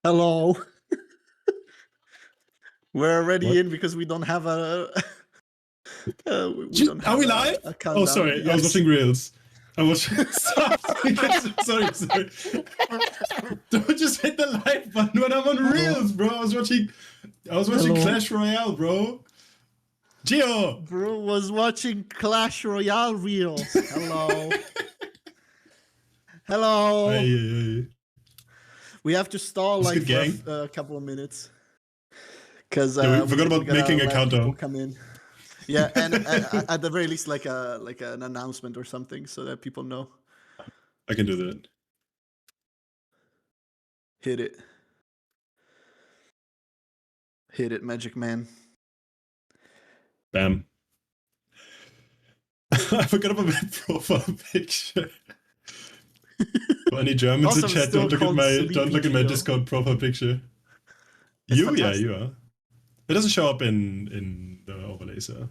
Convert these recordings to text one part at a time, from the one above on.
Hello. We're already What? in because we don't have a. We don't Are have we live? a Oh, countdown. sorry. I was Yes. watching Reels. I was sorry. Don't just hit the like button when I'm on Hello. Reels, bro. I was watching Hello. Clash Royale, bro. Gio. Bro was watching Clash Royale reels. Hello. Hello. Hey. We have to stall It's like good, for gang. a couple of minutes because Yeah, we forgot about gotta making a let people countdown. come in. Yeah, and at the very least, like an announcement or something, so that people know. I can do that. Hit it, Magic Man. Bam. I forgot about my profile picture. For any Germans Also, in I'm chat, still don't look at my called Sleepy Geo. Discord profile picture. It's Yeah, fantastic. you are. It doesn't show up in the overlay, so.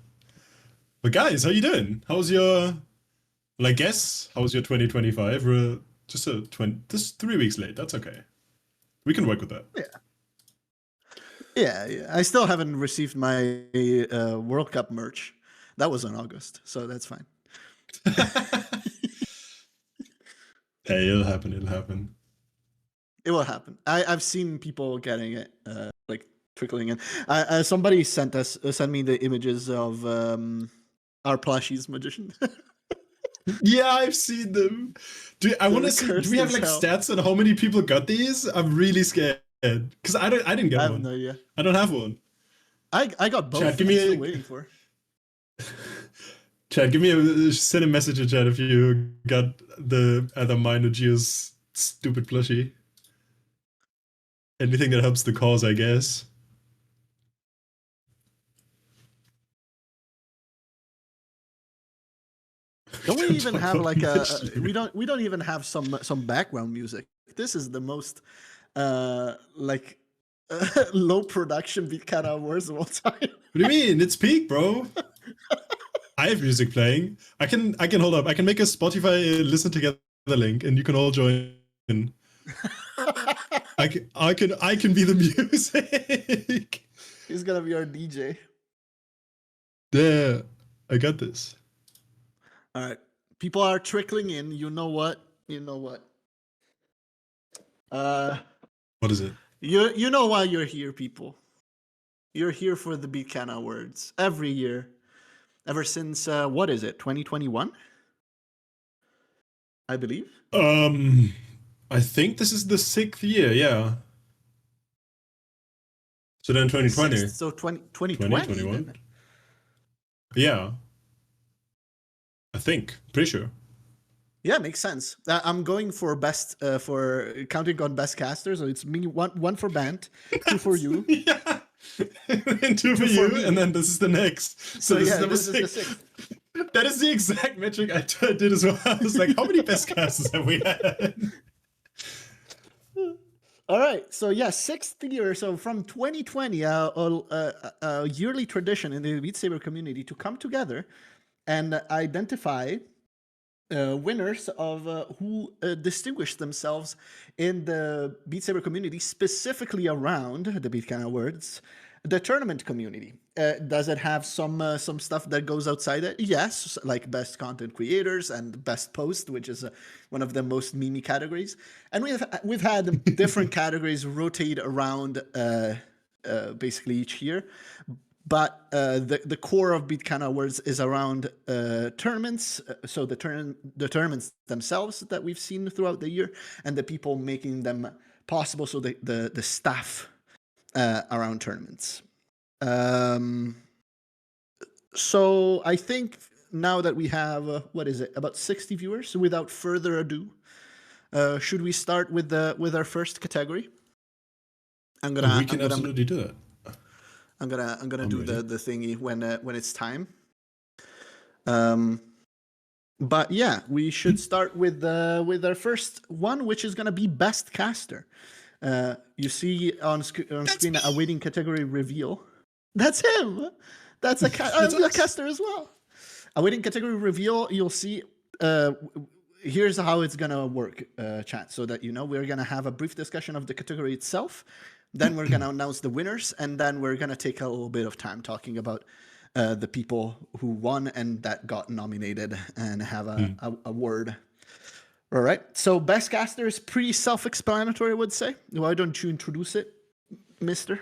But guys, how you doing? How's your? Well, I guess how's your 2025? We're just just 3 weeks late. That's okay. We can work with that. Yeah. I still haven't received my World Cup merch. That was in August, so that's fine. Hey, it'll happen. It'll happen. It will happen. I've seen people getting it, like trickling in. Somebody sent me the images of our plushies magician. Yeah, I've seen them. I want to see. Do we have like hell. stats on how many people got these? I'm really scared because I didn't get I have one. no idea. I don't have one. I got both. Chat, give me I'm still waiting for. Chat, send a message in chat if you got the either mine or Gio's stupid plushie. Anything that helps the cause, I guess. Don't we even have like we don't even have some background music. This is the most like low production beat kind of words of all time. What do you mean? It's peak, bro. I have music playing. I can hold up. I can make a Spotify listen together link, and you can all join. I can be the music. He's gonna be our DJ. Yeah, I got this. All right, people are trickling in. You know what? What is it? You know why you're here, people. You're here for the Beat Can Awards every year, ever since what is it? 2021, I believe. I think this is the 6th year. Yeah. So then 2020. Sixth, so 2020 2021. Yeah. I think. Pretty sure. Yeah, makes sense. I'm going for best for counting on best casters. So it's me one for Bant, 2 for you. Yeah. And 2 for you, and then this is the next. So this is number 6. Is the 6th. That is the exact metric I did as well. I was like, how many best casters have we had? All right, so yeah, 6th year. So from 2020, a yearly tradition in the Beat Saber community to come together and identify winners of who distinguished themselves in the Beat Saber community, specifically around the Beat Can Awards, the tournament community. Does it have some stuff that goes outside it? Yes, like best content creators and best post, which is one of the most memey categories. And we've had different categories rotate around basically each year. But the core of Beat Can Awards is around tournaments, so the tournaments themselves that we've seen throughout the year, and the people making them possible, so the staff around tournaments. So I think now that we have, what is it, about 60 viewers, so without further ado, should we start with our first category? We can absolutely do that. I'm gonna do the thingy when it's time. But yeah, we should start with our first one, which is gonna be best caster. You see on screen a waiting category reveal. That's him. That's a caster as well. A waiting category reveal. You'll see here's how it's gonna work, chat, so that you know. We're gonna have a brief discussion of the category itself, then we're gonna announce the winners, and then we're gonna take a little bit of time talking about the people who won and that got nominated, and have a word. All right. So best caster is pretty self-explanatory, I would say. Why don't you introduce it, Mister?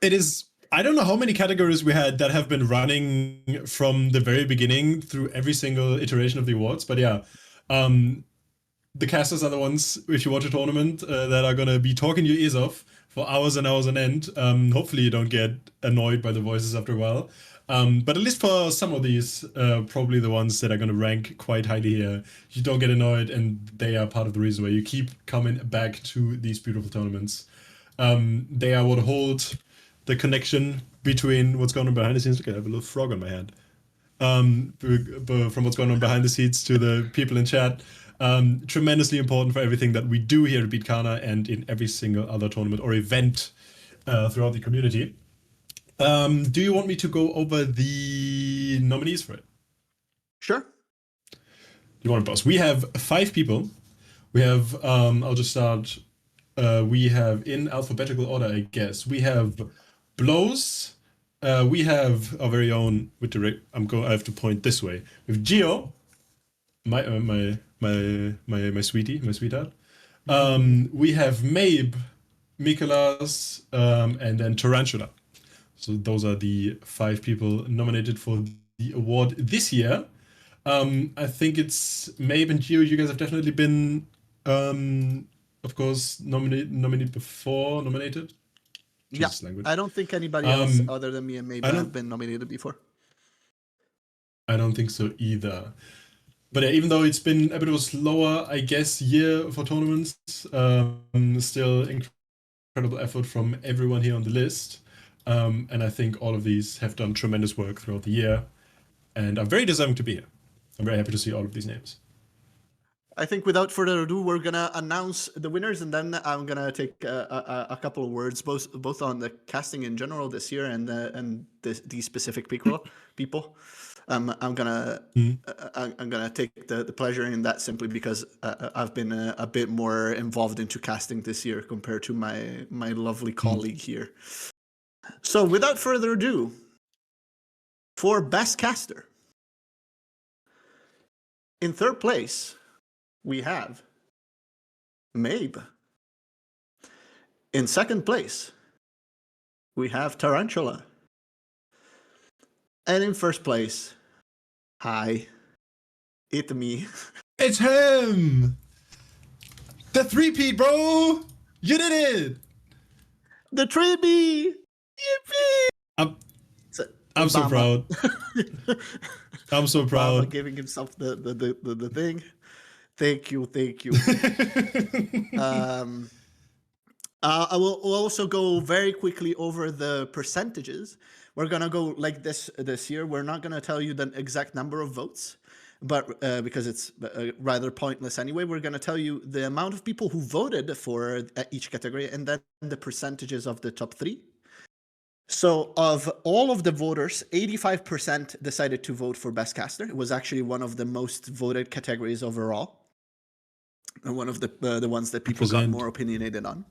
It is. I don't know how many categories we had that have been running from the very beginning through every single iteration of the awards, but yeah, the casters are the ones, if you watch a tournament, that are gonna be talking your ears off for hours and hours on end. Hopefully you don't get annoyed by the voices after a while. But at least for some of these, probably the ones that are gonna rank quite highly here, you don't get annoyed, and they are part of the reason why you keep coming back to these beautiful tournaments. They are what hold the connection between what's going on behind the scenes. Look, I have a little frog on my hand. From what's going on behind the scenes to the people in chat. Tremendously important for everything that we do here at Beatkana and in every single other tournament or event throughout the community. Do you want me to go over the nominees for it? Sure. You want to, boss? We have 5 people. We have, I'll just start. We have in alphabetical order, I guess. We have Blows. We have our very own. With the I have to point this way. We have Geo, my sweetie, my sweetheart. We have Mabe, Mikolas, and then Tarantula. So those are the 5 people nominated for the award this year. I think it's Mabe and Geo. You guys have definitely been, of course, nominated before. Nominated. Jesus, language. I don't think anybody else other than me and Mabe have been nominated before. I don't think so either. But yeah, even though it's been a bit of a slower, I guess, year for tournaments, still incredible effort from everyone here on the list. And I think all of these have done tremendous work throughout the year and are very deserving to be here. I'm very happy to see all of these names. I think without further ado, we're gonna announce the winners, and then I'm gonna take a couple of words, both on the casting in general this year and these specific people. I'm gonna take the pleasure in that simply because I've been a bit more involved into casting this year compared to my lovely colleague here. So without further ado, for best caster, in third place, we have Mabe. In second place, we have Tarantula. And in first place, hi, it's me. It's him! The 3-peat, bro! You did it! The 3B! Yippee! I'm so proud. I'm so proud. Obama giving himself the thing. Thank you. I will also go very quickly over the percentages. We're gonna go like this year. We're not gonna tell you the exact number of votes, but because it's rather pointless anyway. We're gonna tell you the amount of people who voted for each category, and then the percentages of the top 3. So of all of the voters, 85% decided to vote for Best Caster. It was actually one of the most voted categories overall, and one of the ones that people got more opinionated on.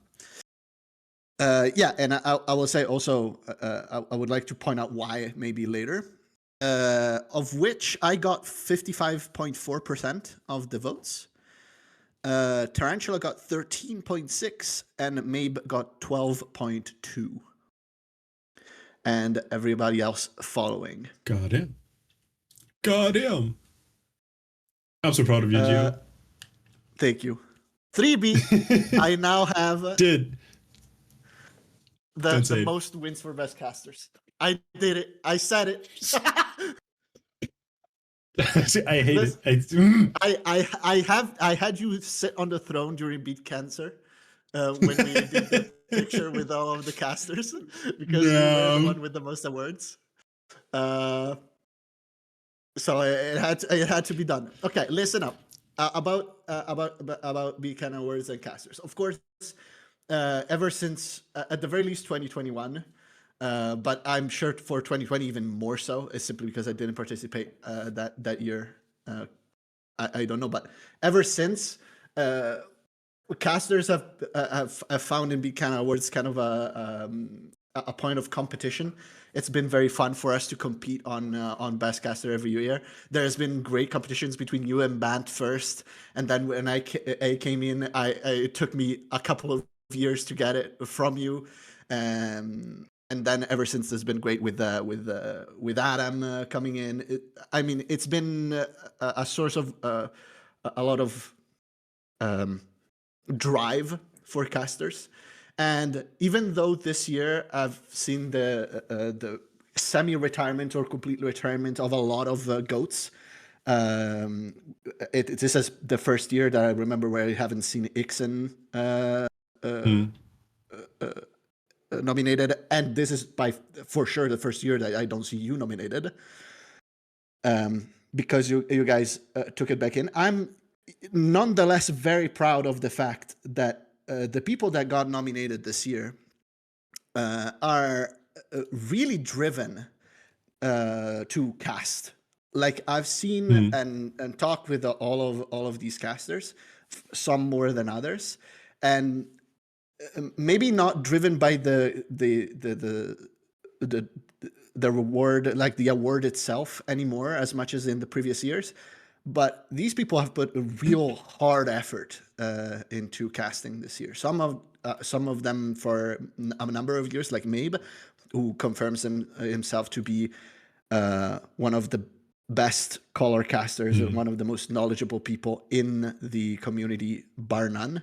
Yeah, and I will say also, I would like to point out why maybe later, of which I got 55.4% of the votes. Tarantula got 13.6, and Mabe got 12.2. And everybody else following. Got him. I'm so proud of you, Gio. Thank you. 3B, I now have the most wins for best casters. I did it. I said it. I hate it. I had you sit on the throne during Beat Cancer when we did the picture with all of the casters because you were the one with the most awards. So it had to be done. Okay, listen up. About Beacon awards and casters. Of course, ever since at the very least 2021, but I'm sure for 2020 even more so, is simply because I didn't participate that year I don't know, but ever since, casters have found in Buchanan Awards kind of a point of competition. It's been very fun for us to compete on Best Caster every year. There's been great competitions between you and Bant first, and then when I came in, it took me a couple of years to get it from you, and then ever since it's been great with Adam coming in. I mean, it's been a source of a lot of drive for casters. And even though this year I've seen the semi-retirement or complete retirement of a lot of goats, this is the first year that I remember where I haven't seen Ixen nominated, and this is for sure the first year that I don't see you nominated, because you guys took it back in. I'm nonetheless very proud of the fact that the people that got nominated this year are really driven to cast. Like I've seen and talked with all of these casters, some more than others, and maybe not driven by the reward, like the award itself anymore, as much as in the previous years. But these people have put a real hard effort into casting this year. Some of them for a number of years, like Mabe, who confirms himself to be one of the best color casters, one of the most knowledgeable people in the community, bar none.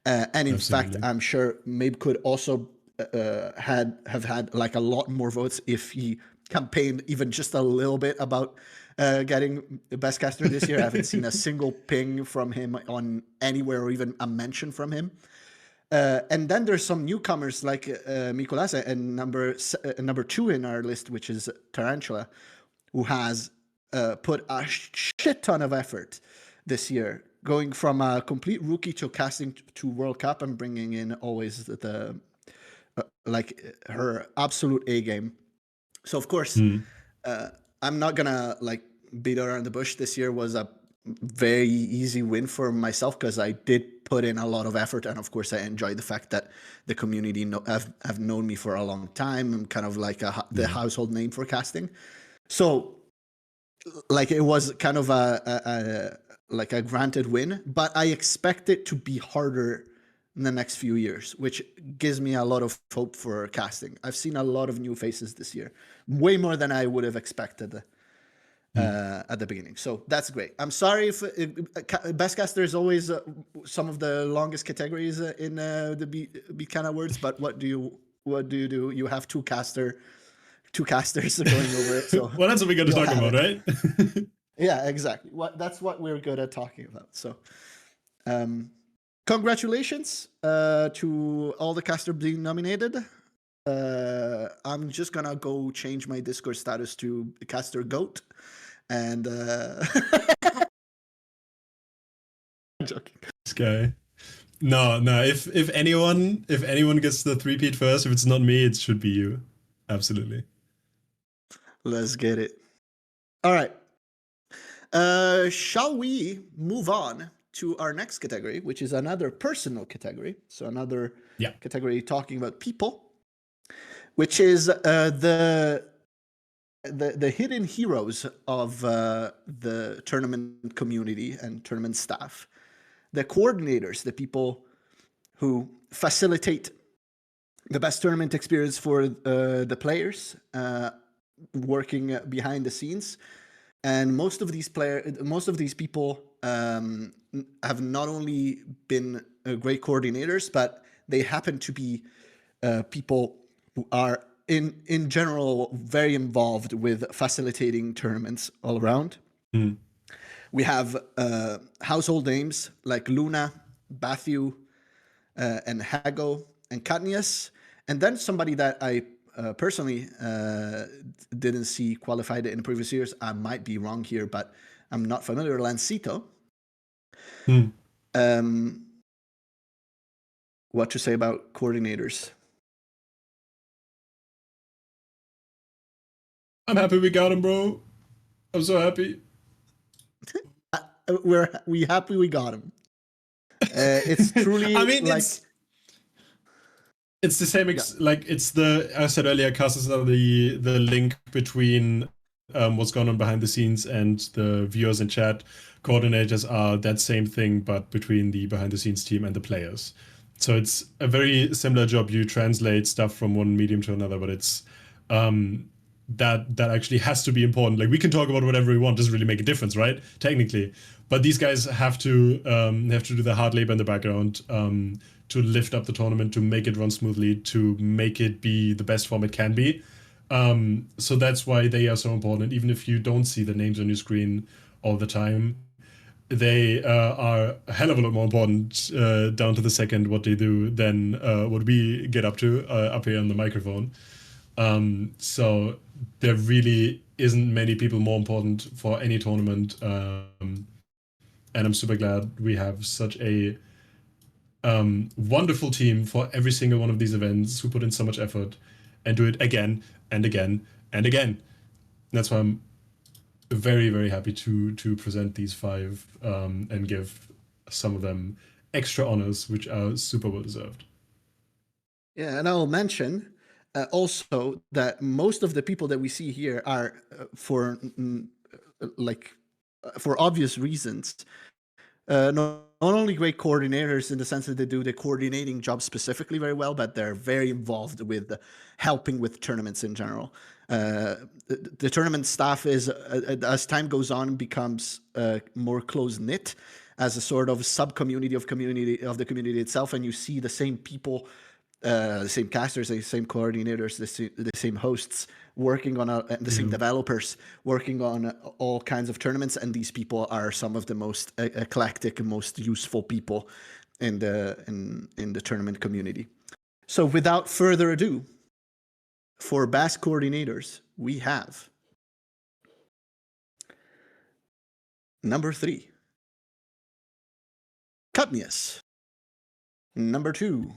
And in fact, I'm sure Mabe could also have had like a lot more votes if he campaigned even just a little bit about getting the best caster this year. I haven't seen a single ping from him on anywhere, or even a mention from him. And then there's some newcomers like Mikolasa and number 2 in our list, which is Tarantula, who has put a shit ton of effort this year, going from a complete rookie to casting to World Cup and bringing in always the like her absolute A game. So of course, I'm not gonna like beat around the bush. This year was a very easy win for myself because I did put in a lot of effort, and of course I enjoy the fact that the community have known me for a long time. I'm kind of like the household name for casting. So like it was kind of a granted win, but I expect it to be harder in the next few years, which gives me a lot of hope for casting. I've seen a lot of new faces this year, way more than I would have expected at the beginning. So that's great. I'm sorry if Best Caster is always some of the longest categories in the Buchanan Awards, but what do you do? You have two casters going over it. So well, that's what we got to talk about, right? Yeah, exactly. That's what we're good at talking about. So, congratulations to all the casters being nominated. I'm just gonna go change my Discord status to caster goat, and I'm joking. This guy. No. If anyone gets the 3-peat first, if it's not me, it should be you. Absolutely. Let's get it. All right. Shall we move on to our next category, which is another personal category? So another category talking about people, which is the hidden heroes of the tournament community and tournament staff, the coordinators, the people who facilitate the best tournament experience for the players, working behind the scenes. And most of these people have not only been great coordinators, but they happen to be people who are in general very involved with facilitating tournaments all around. We have household names like Luna, Bathu, and Hago, and Katniss, and then somebody that I personally didn't see qualified in previous years. I might be wrong here, but I'm not familiar. Lancito. What to say about coordinators? I'm happy we got him, bro. I'm so happy. we happy we got him. It's truly I mean, like it's the same. Like it's the I said earlier, casters are the link between what's going on behind the scenes and the viewers in chat. Coordinators are that same thing, but between the behind the scenes team and the players. So it's a very similar job. You translate stuff from one medium to another, but it's that actually has to be important. Like we can talk about whatever we want, doesn't really make a difference, right? Technically, but these guys have to do the hard labor in the background to lift up the tournament, to make it run smoothly, to make it be the best form it can be. So that's why they are so important. Even if you don't see the names on your screen all the time, they are a hell of a lot more important down to the second what they do than what we get up to up here on the microphone. So there really isn't many people more important for any tournament. And I'm super glad we have such a wonderful team for every single one of these events who put in so much effort and do it again and again and again. That's why I'm very, very happy to present these 5 and give some of them extra honors, which are super well deserved. Yeah, and I'll mention also that most of the people that we see here are for obvious reasons, not only great coordinators in the sense that they do the coordinating job specifically very well, but they're very involved with helping with tournaments in general. The tournament staff is, as time goes on, becomes more close-knit as a sort of sub-community of the community itself, and you see the same people, the same casters, the same coordinators, the same hosts working on the same developers working on all kinds of tournaments, and these people are some of the most eclectic and most useful people in the tournament community. So without further ado, for BAS coordinators, we have number 3, Cutnius. Number 2,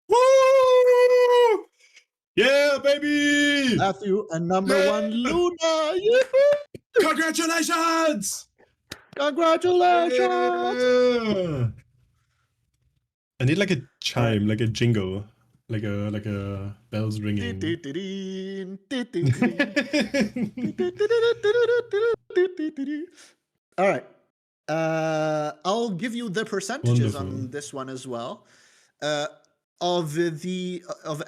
Woo! Yeah, baby! Matthew, and number 1, Luna. Congratulations! Congratulations! Yeah! I need like a chime, like a jingle, like a bells ringing. All right. I'll give you the percentages on this one as well. Of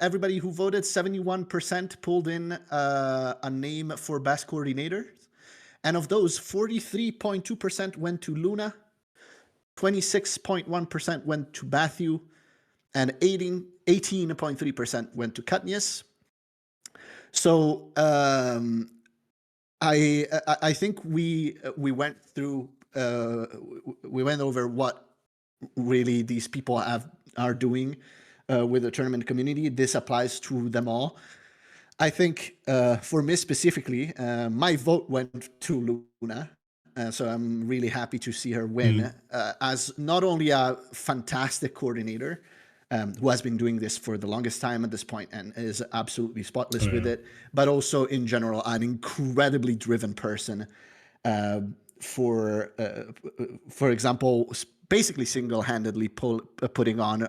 everybody who voted, 71% pulled in a name for best coordinator, and of those, 43.2% went to Luna, 26.1% went to Matthew, and 18.3% went to Cutnius. So I think we went through we went over what really these people are doing with the tournament community. This applies to them all. I think for me specifically, my vote went to Luna. So I'm really happy to see her win as not only a fantastic coordinator, who has been doing this for the longest time at this point and is absolutely spotless with it, but also in general, an incredibly driven person. For example, basically single-handedly putting on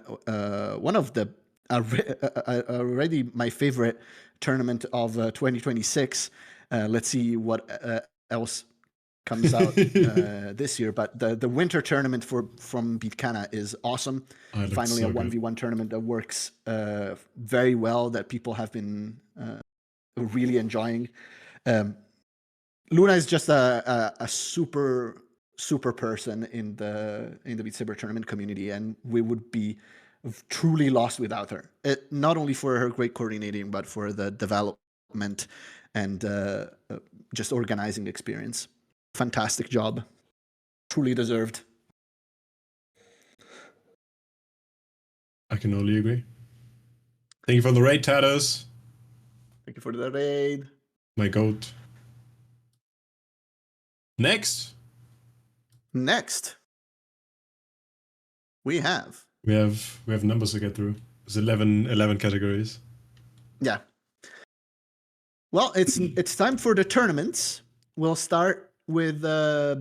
one of the already my favorite tournament of 2026. Let's see what else comes out this year, but the winter tournament from Bitkana is awesome. Finally, so a 1v1 tournament that works very well, that people have been really enjoying. Luna is just a super person in the Beat Saber tournament community, and we would be truly lost without her. Not only for her great coordinating, but for the development and just organizing experience. Fantastic job. Truly deserved. I can only agree. Thank you for the raid, Tatters. Thank you for the raid. My goat. Next, we have numbers to get through. There's 11 categories. Yeah. Well, it's time for the tournaments. We'll start with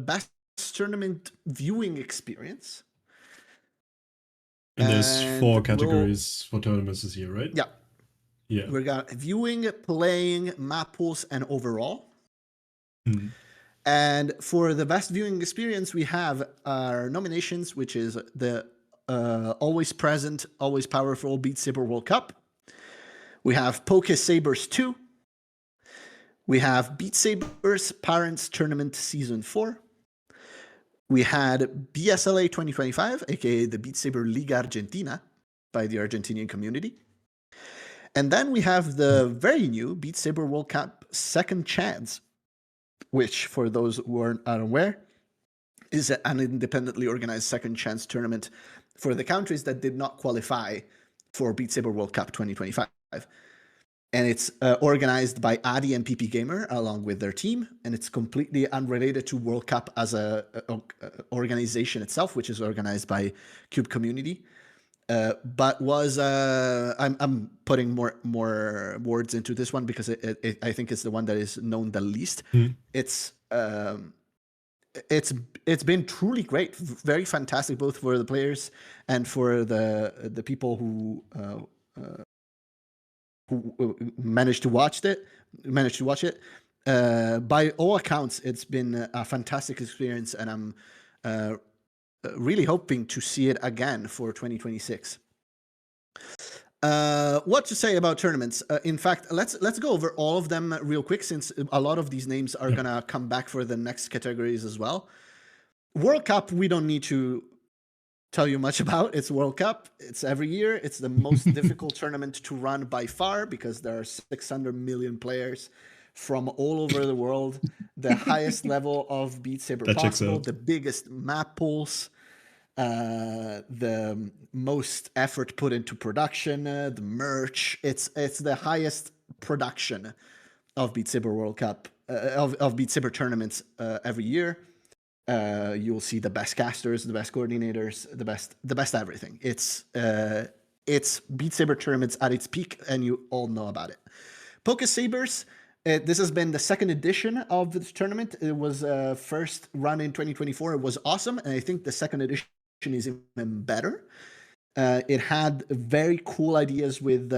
best tournament viewing experience. And there's And 4 categories for tournaments this year, right? yeah, Yeah. we got viewing, playing, map pools, and overall. Hmm. And for the best viewing experience, we have our nominations, which is the always present, always powerful Beat Saber World Cup. We have Poke Sabers 2. We have Beat Sabers Parents Tournament Season 4. We had BSLA 2025, aka the Beat Saber Liga Argentina, by the Argentinian community. And then we have the very new Beat Saber World Cup Second Chance, which, for those who are unaware, is an independently organized second chance tournament for the countries that did not qualify for Beat Saber World Cup 2025. And it's organized by Adi and PP Gamer along with their team, and it's completely unrelated to World Cup as a organization itself, which is organized by Cube Community. But was I'm putting more words into this one because I think it's the one that is known the least. It's been truly great, very fantastic, both for the players and for the people who managed to watch it. By all accounts, it's been a fantastic experience, and I'm really hoping to see it again for 2026. What to say about tournaments? In fact, let's go over all of them real quick, since a lot of these names are gonna come back for the next categories as well. World Cup, we don't need to tell you much about. It's World Cup. It's every year. It's the most difficult tournament to run by far because there are 600 million players from all over the world. The highest level of Beat Saber possible, the biggest map pools, the most effort put into production, the merch. It's the highest production of Beat Saber World Cup, of Beat Saber tournaments every year. You'll see the best casters, the best coordinators, the best everything. It's Beat Saber tournaments at its peak, and you all know about it. Poke Sabers. This has been the second edition of the tournament. It was first run in 2024. It was awesome, and I think the second edition is even better. It had very cool ideas with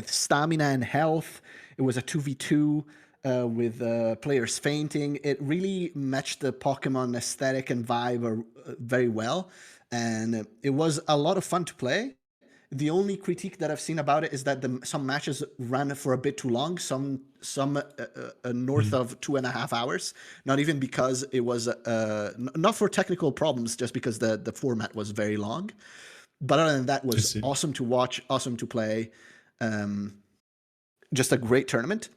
stamina and health. It was a 2v2 with players fainting. It really matched the Pokemon aesthetic and vibe very well, and it was a lot of fun to play. The only critique that I've seen about it is that some matches ran for a bit too long, some north of 2.5 hours, not even because it was, not for technical problems, just because the format was very long. But other than that, it was awesome to watch, awesome to play. Just a great tournament.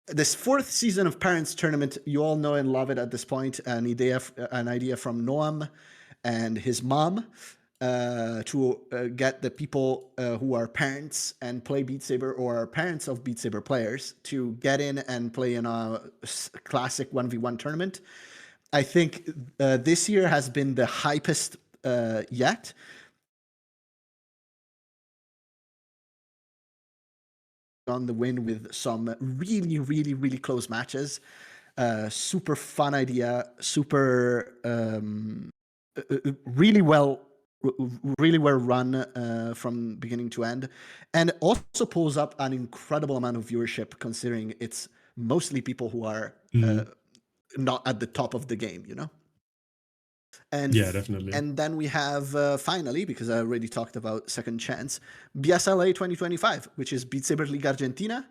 This fourth season of Parents Tournament, you all know and love it at this point. An idea from Noam and his mom to get the people who are parents and play Beat Saber, or are parents of Beat Saber players, to get in and play in a classic 1v1 tournament. I think this year has been the hypest yet. On the win with some really close matches. Super fun idea, super really well run from beginning to end, and also pulls up an incredible amount of viewership, considering it's mostly people who are not at the top of the game, you know? And yeah, definitely. And then we have finally, because I already talked about Second Chance, BSLA 2025, which is Beat Saber League Argentina,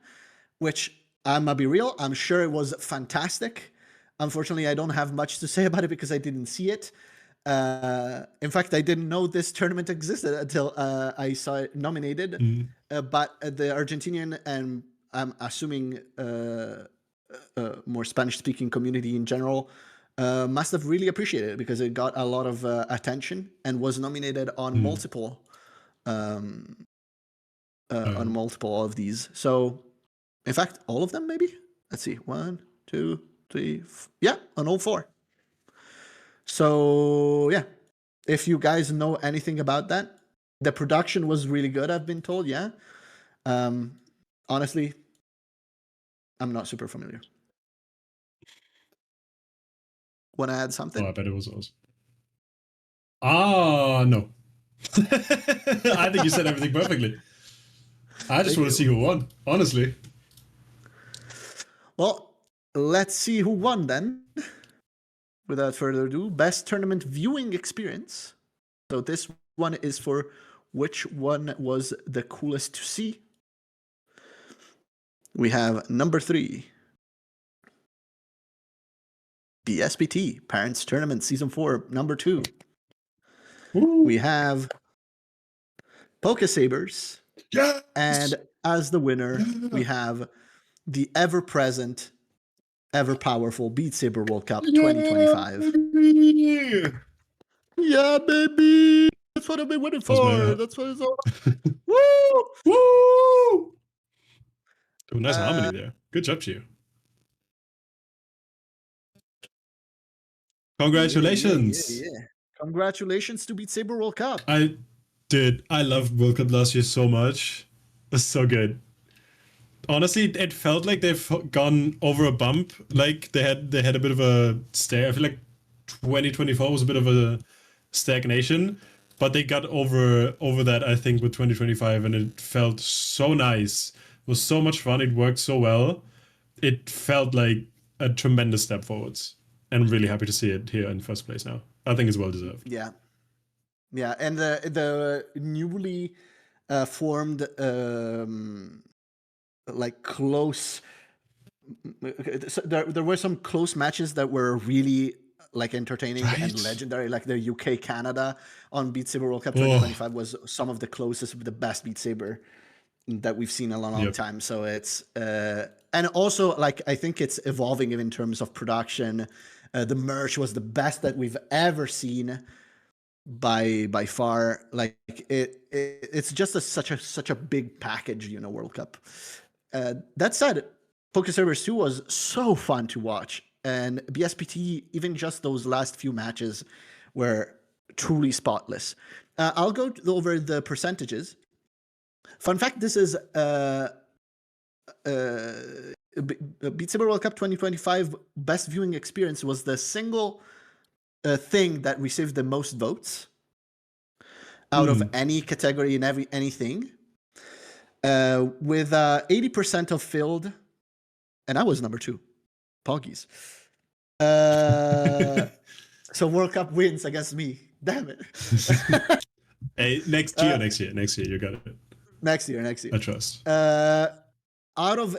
which, I'm gonna be real, I'm sure it was fantastic. Unfortunately, I don't have much to say about it because I didn't see it. In fact, I didn't know this tournament existed until I saw it nominated. But the Argentinian, and I'm assuming more Spanish-speaking community in general, must have really appreciated it, because it got a lot of attention and was nominated on multiple on multiple of these. So, in fact, all of them, maybe? Let's see. 1, 2, 3, yeah, on all 4. So, yeah. If you guys know anything about that, the production was really good, I've been told, yeah. Honestly, I'm not super familiar. Want to add something? Oh, I bet it was us. No. I think you said everything perfectly. I just Thank want to you. see who won, honestly. Well, let's see who won then. Without further ado, best tournament viewing experience. So this one is for which one was the coolest to see. We have number 3, BSPT Parents Tournament Season 4, number 2. Woo. We have Sabers. Yes! And as the winner, we have the ever-present, ever-powerful Beat Saber World Cup 2025. Baby! Yeah, baby! That's what I've been waiting How's for. my... That's what it's all. Woo! Woo! Oh, nice harmony there. Good job to you. Congratulations. Yeah. Congratulations to Beat Saber World Cup. I loved World Cup last year so much. It was so good. Honestly, it felt like they've gone over a bump. Like they had a bit of a stare. I feel like 2024 was a bit of a stagnation, but they got over that, I think, with 2025, and it felt so nice. It was so much fun. It worked so well. It felt like a tremendous step forwards, and I'm really happy to see it here in first place now. I think it's well deserved. Yeah, and the newly formed like close. So there were some close matches that were really like entertaining and legendary, like the UK Canada on Beat Saber World Cup 2025 was some of the closest, the best Beat Saber that we've seen in a long time. So it's and also like I think it's evolving in terms of production. The merch was the best that we've ever seen by far. Like it's just such a big package, World Cup. That said, Servers 2 was so fun to watch, and BSPT, even just those last few matches, were truly spotless. I'll go over the percentages. Fun fact: this is Beat Saber World Cup 2025 best viewing experience was the single thing that received the most votes out of any category in anything. With 80% of filled, and I was number 2, Poggies. So World Cup wins against me. Damn it. Hey, next year, you got it. Next year. I trust. Out of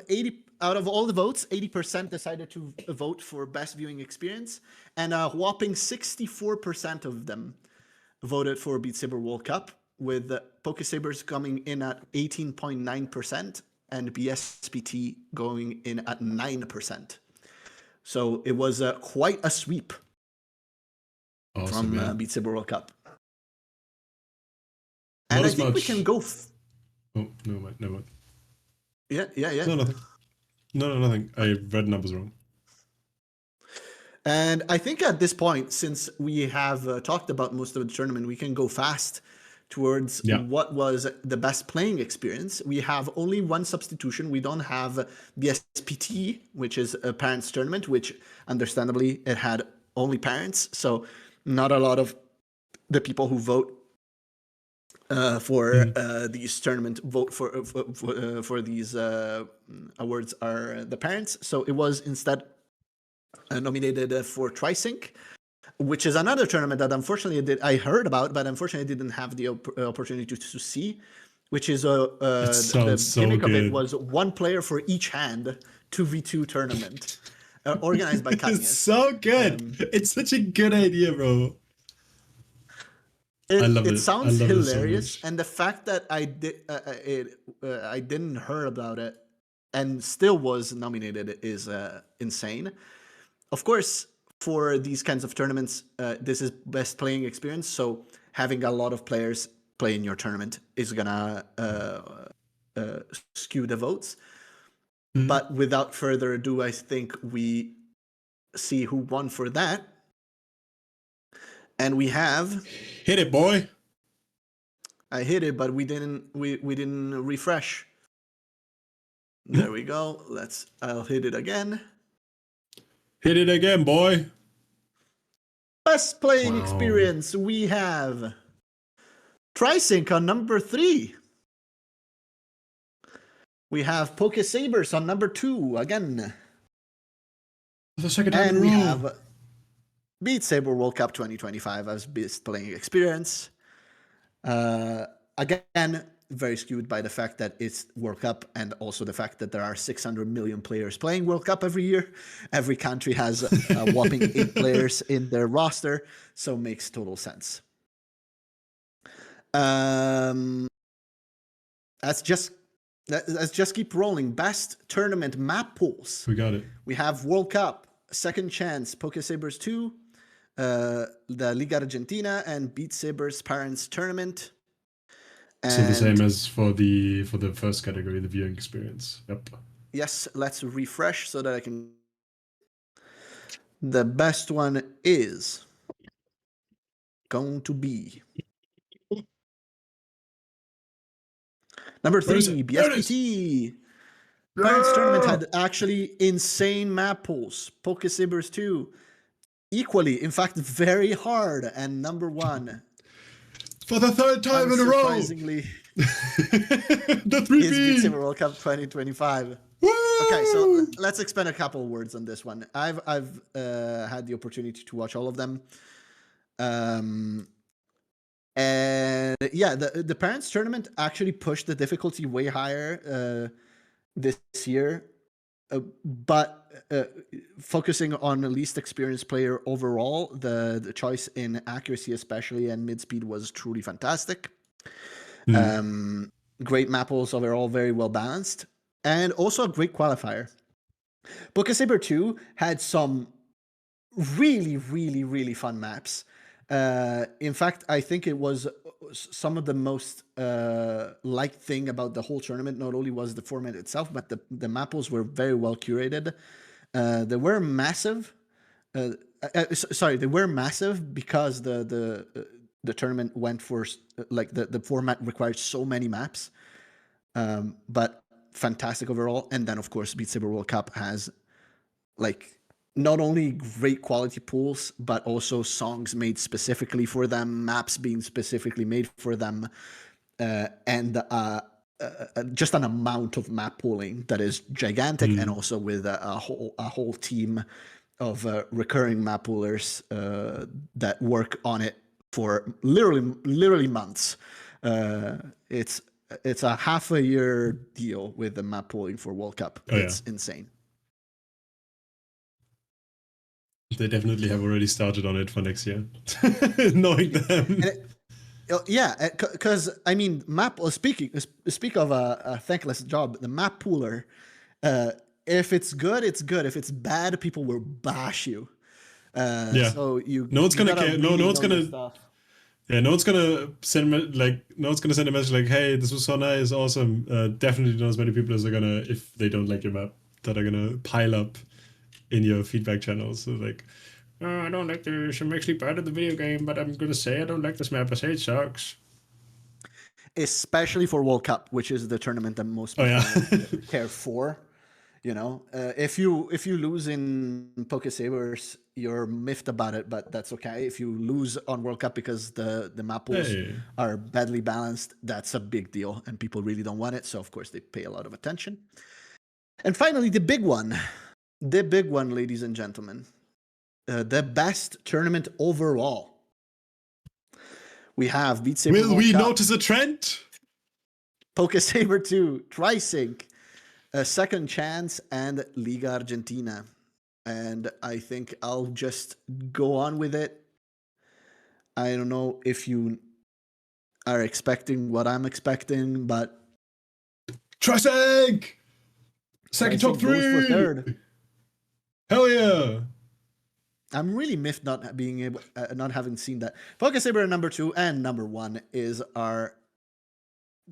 all the votes, 80% decided to vote for best viewing experience, and a whopping 64% of them voted for Beat Saber World Cup, with Sabers coming in at 18.9% and BSPT going in at 9%. So it was quite a sweep from Beat Saber World Cup. And I think we can go... Oh, no, mind. Yeah. No, nothing. No, nothing. I read numbers wrong. And I think at this point, since we have talked about most of the tournament, we can go fast towards what was the best playing experience. We have only one substitution. We don't have the SPT, which is a parents tournament, which understandably it had only parents. So not a lot of the people who vote for these tournament vote for these awards are the parents. So it was instead nominated for TriSync, which is another tournament that unfortunately I heard about, but unfortunately didn't have the opportunity to see. Which is the gimmick of it was one player for each hand, 2v2 tournament, organized by Kanyes. It's so good. It's such a good idea, bro. I love it. It sounds hilarious, so and the fact that I didn't hear about it and still was nominated is insane. Of course, for these kinds of tournaments, this is best playing experience. So having a lot of players play in your tournament is gonna skew the votes. But without further ado, I think we see who won for that. And we have... Hit it, boy. I hit it, but we didn't refresh. There we go. I'll hit it again. Hit it again, boy. best playing Wow. experience, we have TriSync on number 3. We have Poke Sabers on number 2 again. The second time And in a we row. have Beat Saber World Cup 2025 as best playing experience. Again, very skewed by the fact that it's World Cup and also the fact that there are 600 million players playing World Cup every year. Every country has a whopping 8 players in their roster, so it makes total sense. Let's just keep rolling. Best tournament map pools. We got it. We have World Cup, Second Chance, Poke Sabers 2, the Liga Argentina, and Beat Sabers Parents Tournament. So the same as for the first category, the viewing experience. Yep. Yes, let's refresh so that I can. The best one is going to be number 3, BSPT. Parents Tournament had actually insane map pools. Poke Sabers 2, equally, in fact, very hard. And number 1, for the third time in a row, surprisingly, the 3P is Beat Saber World Cup 2025. Woo! Okay, so let's expend a couple of words on this one. I've had the opportunity to watch all of them. And yeah, the Parents Tournament actually pushed the difficulty way higher this year, but focusing on the least experienced player overall, the choice in accuracy especially and mid speed was truly fantastic. Great map pools overall, very well balanced, and also a great qualifier. Poke Saber 2 had some really, really, really fun maps. In fact, I think it was some of the most liked thing about the whole tournament. Not only was the format itself, but the map pools were very well curated. They were massive. Sorry, they were massive because the tournament went for like the format required so many maps. But fantastic overall. And then of course, Beat Saber World Cup has like not only great quality pools, but also songs made specifically for them, maps being specifically made for them, and just an amount of map pooling that is gigantic, and also with a whole team of recurring map poolers that work on it for literally months. It's a half a year deal with the map pooling for World Cup. It's insane. They definitely have already started on it for next year, knowing them. Yeah, because I mean, speak of a thankless job. The map pooler, if it's good, it's good. If it's bad, people will bash you. So no one's gonna care. No one's gonna. Yeah, no one's gonna send a message like, "Hey, this was so nice, awesome." Definitely not as many people as are gonna, if they don't like your map, that are gonna pile up in your feedback channels. So like, oh, I don't like this. I'm actually bad at the video game, but I'm gonna say I don't like this map. I say it sucks. Especially for World Cup, which is the tournament that most people care for. You know, if you lose in Poke Sabers, you're miffed about it, but that's okay. If you lose on World Cup because the map pools are badly balanced, that's a big deal, and people really don't want it. So of course they pay a lot of attention. And finally, the big one, ladies and gentlemen, the best tournament overall. We have Beat Saber. Will we notice a trend? Poke Saber 2, TriSync, Second Chance, and Liga Argentina. And I think I'll just go on with it. I don't know if you are expecting what I'm expecting, but TriSync! Second top 3! Goes for third. Hell yeah! I'm really miffed not having seen that. Poke Saber number 2 and number 1 is our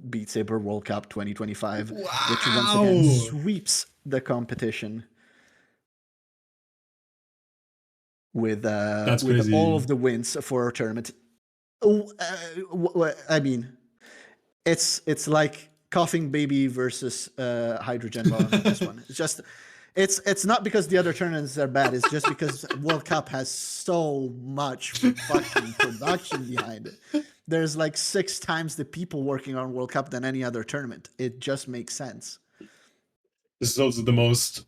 Beat Saber World Cup 2025, which once again sweeps the competition with all of the wins for a tournament. I mean, it's like coughing baby versus hydrogen bomb. This one, It's not because the other tournaments are bad. It's just because World Cup has so much fucking production behind it. There's like 6 times the people working on World Cup than any other tournament. It just makes sense. This is also the most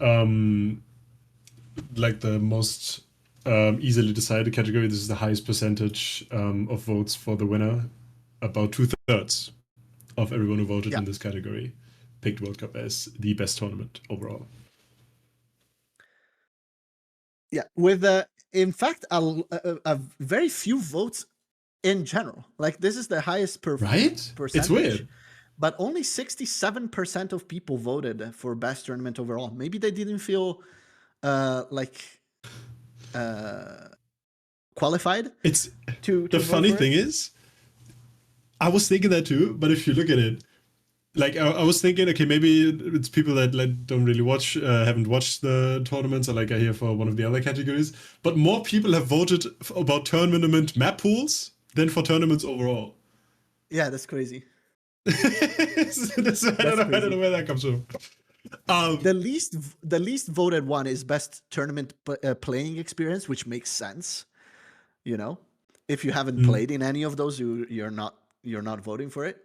like the most easily decided category. This is the highest percentage of votes for the winner. About 2/3 of everyone who voted Yeah. in this category picked World Cup as the best tournament overall. Yeah, with in fact a very few votes in general. Like this is the highest Right? percentage. It's weird. But only 67% of people voted for best tournament overall. Maybe they didn't feel like qualified It's to the vote funny for thing it. is, I was thinking that too, but if you look at it, like I was thinking, okay, maybe it's people that like don't really watch, haven't watched the tournaments, or like are here for one of the other categories. But more people have voted about tournament map pools than for tournaments overall. Yeah, that's crazy. I That's don't crazy. know where that comes from. The least voted one is best tournament playing experience, which makes sense. You know, if you haven't played in any of those, you're not voting for it.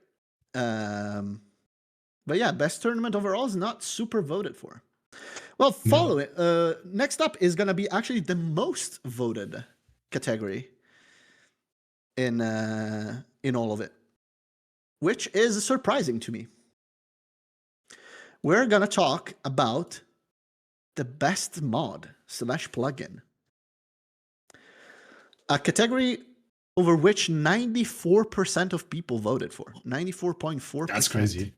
But yeah, best tournament overall is not super voted for. Well, following next up is gonna be actually the most voted category in all of it, which is surprising to me. We're gonna talk about the best mod / plugin, a category over which 94% of people voted for. 94.4%. That's crazy.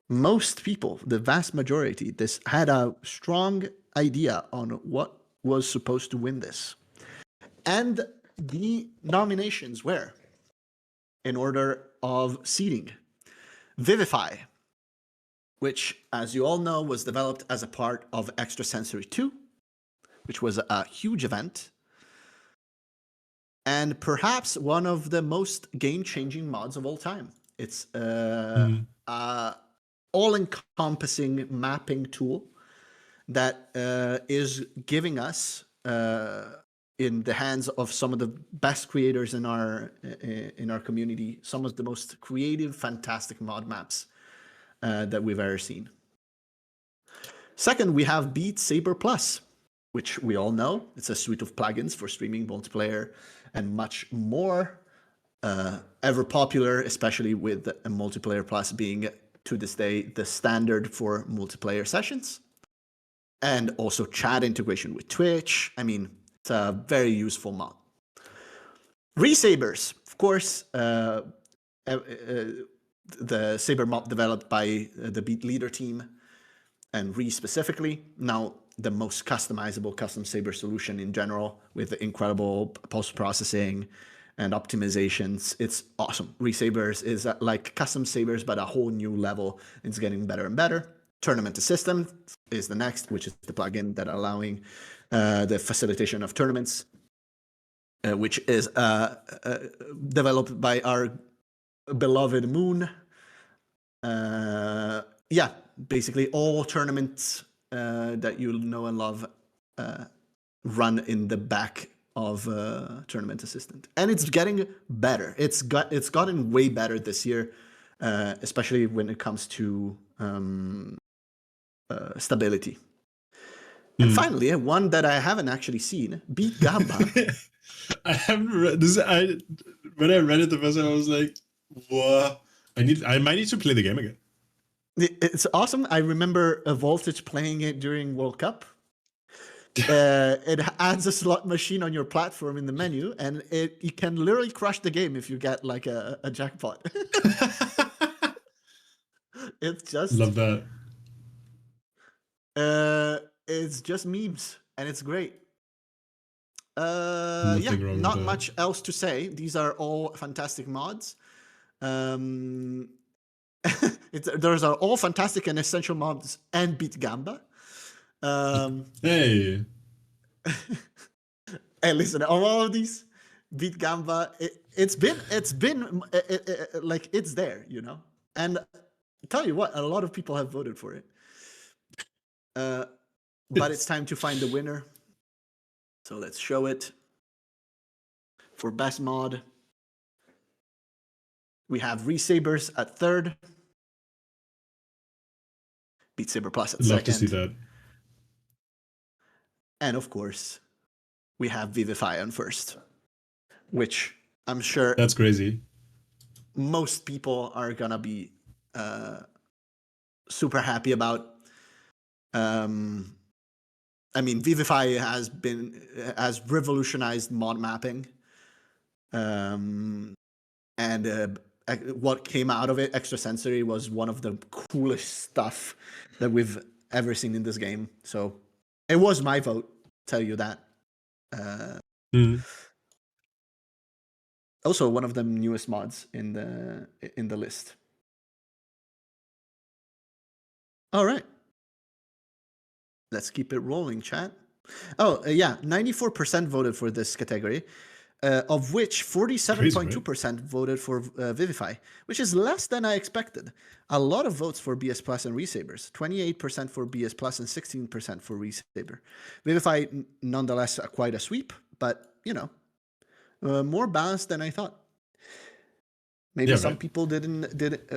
Most people, the vast majority, this had a strong idea on what was supposed to win this. And the nominations were, in order of seeding, Vivify, which, as you all know, was developed as a part of Extrasensory 2, which was a huge event, and perhaps one of the most game-changing mods of all time. It's all-encompassing mapping tool that is giving us, in the hands of some of the best creators in our community, some of the most creative, fantastic mod maps that we've ever seen. Second, we have Beat Saber Plus, which we all know. It's a suite of plugins for streaming, multiplayer, and much more. Ever popular, especially with a multiplayer plus being, to this day, the standard for multiplayer sessions. And also chat integration with Twitch. I mean, it's a very useful mod. Resabers, of course, the Saber mod developed by the Beat Leader team, and Re specifically. Now, the most customizable custom Saber solution in general, with incredible post-processing and optimizations. It's awesome. Resabers is like custom Sabers, but a whole new level. It's getting better and better. Tournament Assistant is the next, which is the plugin that allowing the facilitation of tournaments, which is developed by our beloved Moon. Yeah, basically all tournaments that you know and love run in the back of Tournament Assistant, and it's getting better. It's gotten way better this year, especially when it comes to stability. And finally, one that I haven't actually seen, Beat Gamba. I haven't read this. When I read it the first time, I was like, "What? I might need to play the game again." It's awesome. I remember Voltage playing it during World Cup. It adds a slot machine on your platform in the menu, and you can literally crush the game if you get like a jackpot. It's just love that. It's just memes, and it's great. Nothing wrong not with that. much else to say. These are all fantastic mods. Those are all fantastic and essential mods, and Beat Gamba. Hey. Hey, listen, of all of these, Beat Gamba, it's been like it's there, you know. And tell you what, a lot of people have voted for it. But it's time to find the winner. So let's show it. For best mod, we have Resabers at third, Beat Saber Plus at I'd love to see second, that. and of course, we have Vivify on first, which I'm sure That's crazy. most people are gonna be super happy about. I mean, Vivify has revolutionized mod mapping, and what came out of it, extrasensory, was one of the coolest stuff that we've ever seen in this game. So it was my vote. Tell you that. Also, one of the newest mods in the list. All right. Let's keep it rolling, chat. Oh, yeah, 94% voted for this category, of which 47.2% voted for Vivify, which is less than I expected. A lot of votes for BS Plus and Resabers, 28% for BS Plus and 16% for Resaber. Vivify, nonetheless, quite a sweep, but, you know, more balanced than I thought. Maybe some people didn't.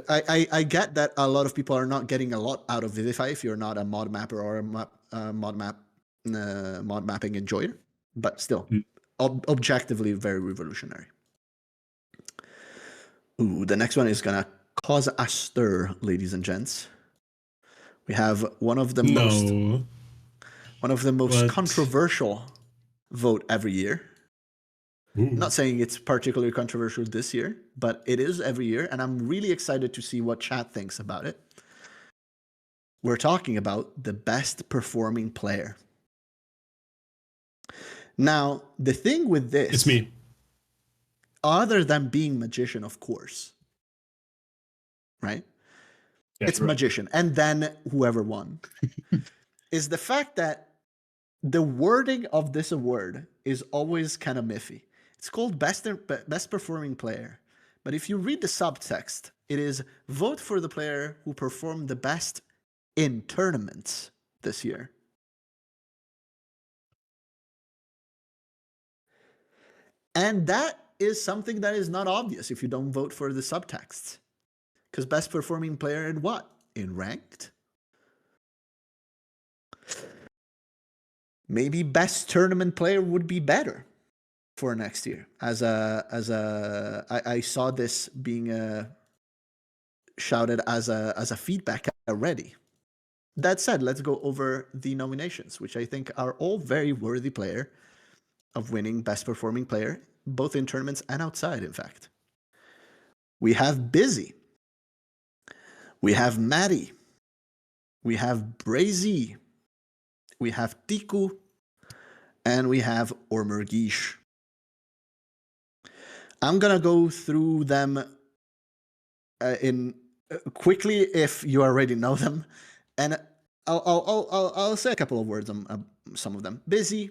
I get that a lot of people are not getting a lot out of Vivify if you're not a mod mapper or a mod mapping enjoyer, but still, objectively very revolutionary. Ooh, the next one is gonna cause a stir, ladies and gents. We have one of the most controversial vote every year. Not saying it's particularly controversial this year, but it is every year, and I'm really excited to see what chat thinks about it. We're talking about the best performing player. Now, the thing with this... It's me. Other than being magician, of course. Right? Yeah, it's magician, and then whoever won. Is the fact that the wording of this award is always kind of miffy. It's called best performing player. But if you read the subtext, it is vote for the player who performed the best in tournaments this year. And that is something that is not obvious if you don't vote for the subtext. Because best performing player in what? In ranked? Maybe best tournament player would be better for next year. I saw this being shouted as a feedback already. That said, let's go over the nominations, which I think are all very worthy player of winning best performing player, both in tournaments and outside, in fact. We have Busy. We have Maddie. We have Brazy. We have Tiku. And we have Ormergish. I'm gonna go through them quickly if you already know them, and I'll say a couple of words on some of them. Busy,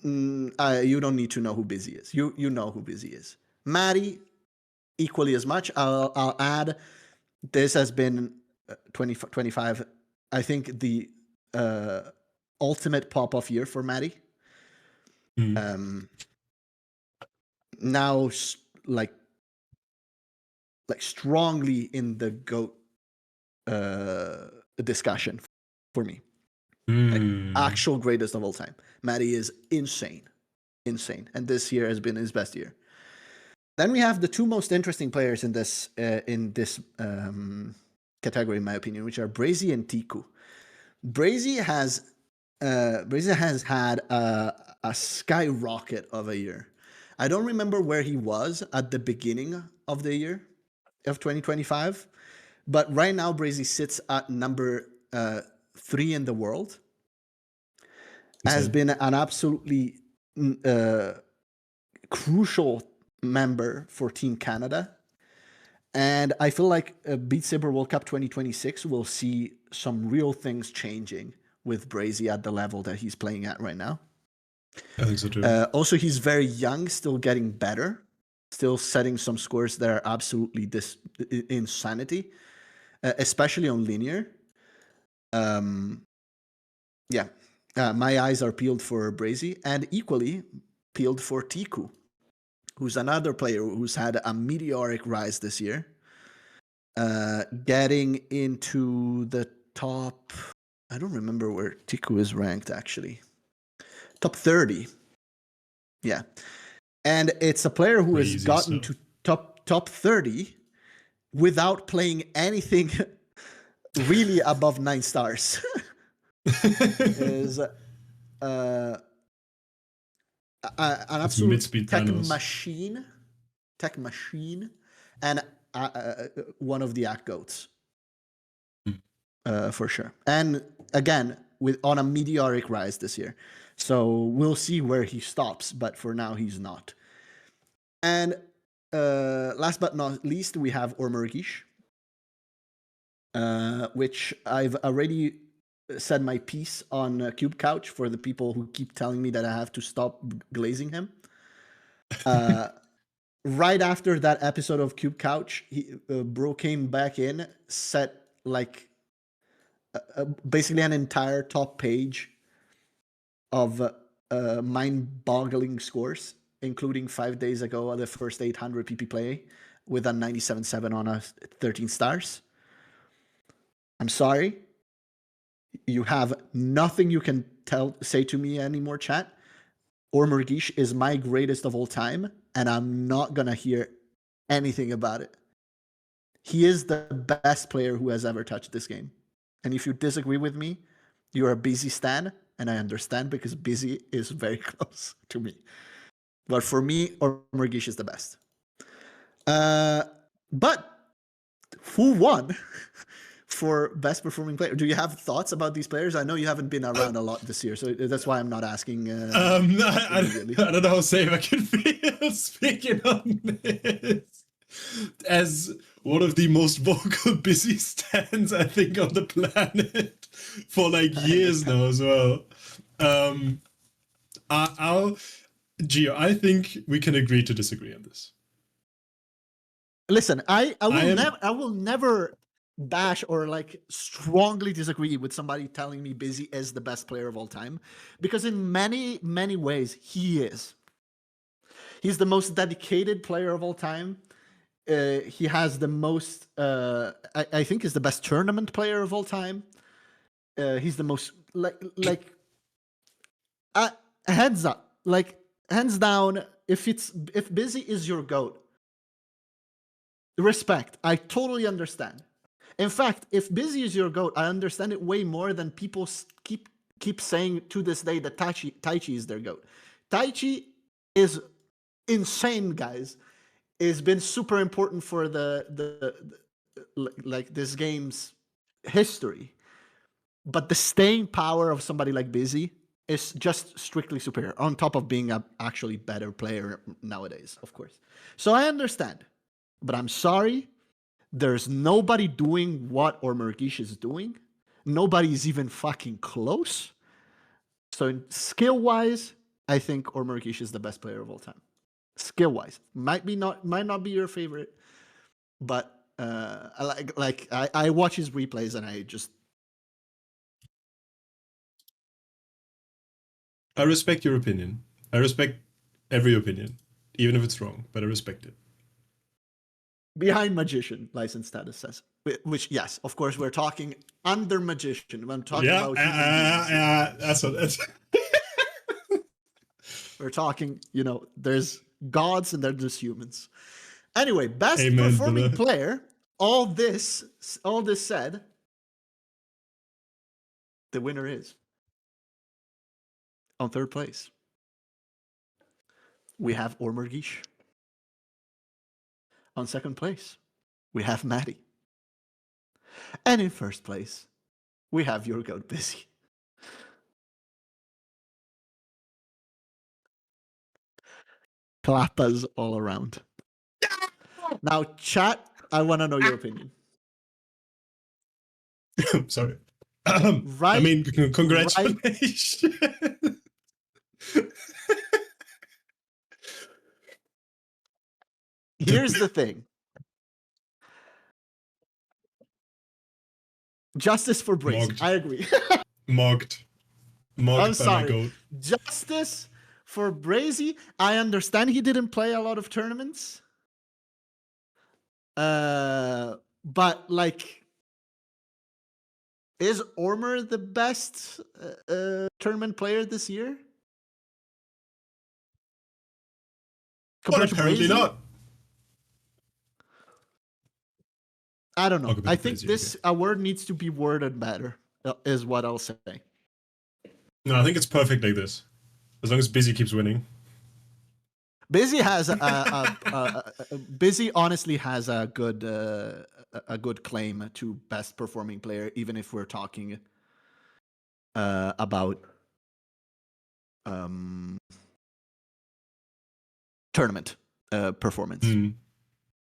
you don't need to know who Busy is. You know who Busy is. Maddie, equally as much. I'll add. This has been 2025. I think the ultimate pop-off year for Maddie. Now, like strongly in the GOAT discussion for me. Like, actual greatest of all time. Maddie is insane. And this year has been his best year. Then we have the two most interesting players in this category, in my opinion, which are Brazy and Tiku. Brazy has had a skyrocket of a year. I don't remember where he was at the beginning of the year of 2025, but right now Brazy sits at number 3 in the world. Has been an absolutely crucial member for Team Canada. And I feel like Beat Saber World Cup 2026 will see some real things changing with Brazy at the level that he's playing at right now. I think so too. Also, he's very young, still getting better, still setting some scores that are absolutely insanity, especially on linear. Yeah. My eyes are peeled for Brazy and equally peeled for Tiku, who's another player who's had a meteoric rise this year. Getting into the top, I don't remember where Tiku is ranked actually. Top 30. Yeah. And it's a player who has Crazy gotten stuff. to top 30 without playing anything really above 9 stars. Is an It's absolute mid-speed tech Thanos. machine, and one of the act goats for sure. And again, on a meteoric rise this year, so we'll see where he stops. But for now, he's not. And last but not least, we have Ormurgish, which I've already said my piece on Cube Couch for the people who keep telling me that I have to stop glazing him. Right after that episode of Cube Couch, Bro came back in, set like basically an entire top page of mind-boggling scores, including 5 days ago the first 800 PP play with a 97.7 on a 13 stars. I'm sorry. You have nothing you can say to me anymore, chat. Ormurgish is my greatest of all time, and I'm not gonna hear anything about it. He is the best player who has ever touched this game. And if you disagree with me, you're a busy stan, and I understand because busy is very close to me. But for me, Ormurgish is the best. But who won for best performing player? Do you have thoughts about these players? I know you haven't been around a lot this year, so that's why I'm not asking. I don't know how Saber can feel speaking on this. As one of the most vocal busy stands, I think, on the planet for like years now as well. Gio, I think we can agree to disagree on this. Listen, I will never bash or like strongly disagree with somebody telling me Busy is the best player of all time, because in many ways he is. He's the most dedicated player of all time. He has the most I think is the best tournament player of all time. He's the most heads up, like hands down, if Busy is your GOAT, respect. I totally understand. In fact, if Busy is your GOAT, I understand it way more than people keep saying to this day that Taichi is their GOAT. Taichi is insane, guys. It's been super important for the like this game's history. But the staying power of somebody like Busy is just strictly superior, on top of being a actually better player nowadays, of course. So I understand. But I'm sorry, there's nobody doing what Ormurgish is doing. Nobody's even fucking close. So skill-wise, I think Ormurgish is the best player of all time. Skill-wise, might not be your favorite, but I watch his replays and I respect your opinion. I respect every opinion, even if it's wrong, but I respect it. Behind Magician, license status says. Which, yes, of course, we're talking under Magician. I'm talking about human beings. That's what that's. We're talking, there's gods and there's humans. Anyway, best Amen, performing brother. player. All this said, the winner is on third place. We have Ormurgish. On second place, we have Maddie. And in first place, we have your goat Busy. Clappers all around. Now, chat, I want to know your opinion. Sorry. Right. I mean, congratulations. Right. Here's the thing. Justice for Brazy. I agree. Mocked. I'm Mocked by my sorry. goat. Justice for Brazy. I understand he didn't play a lot of tournaments. But like, is Ormer the best tournament player this year Well, compared to apparently Brazy? not. I don't know. Compared I to think Brazy, this okay. award needs to be worded better, is what I'll say. No, I think it's perfect like this. As long as Busy keeps winning. Busy has Busy honestly has a good claim to best performing player, even if we're talking about tournament performance,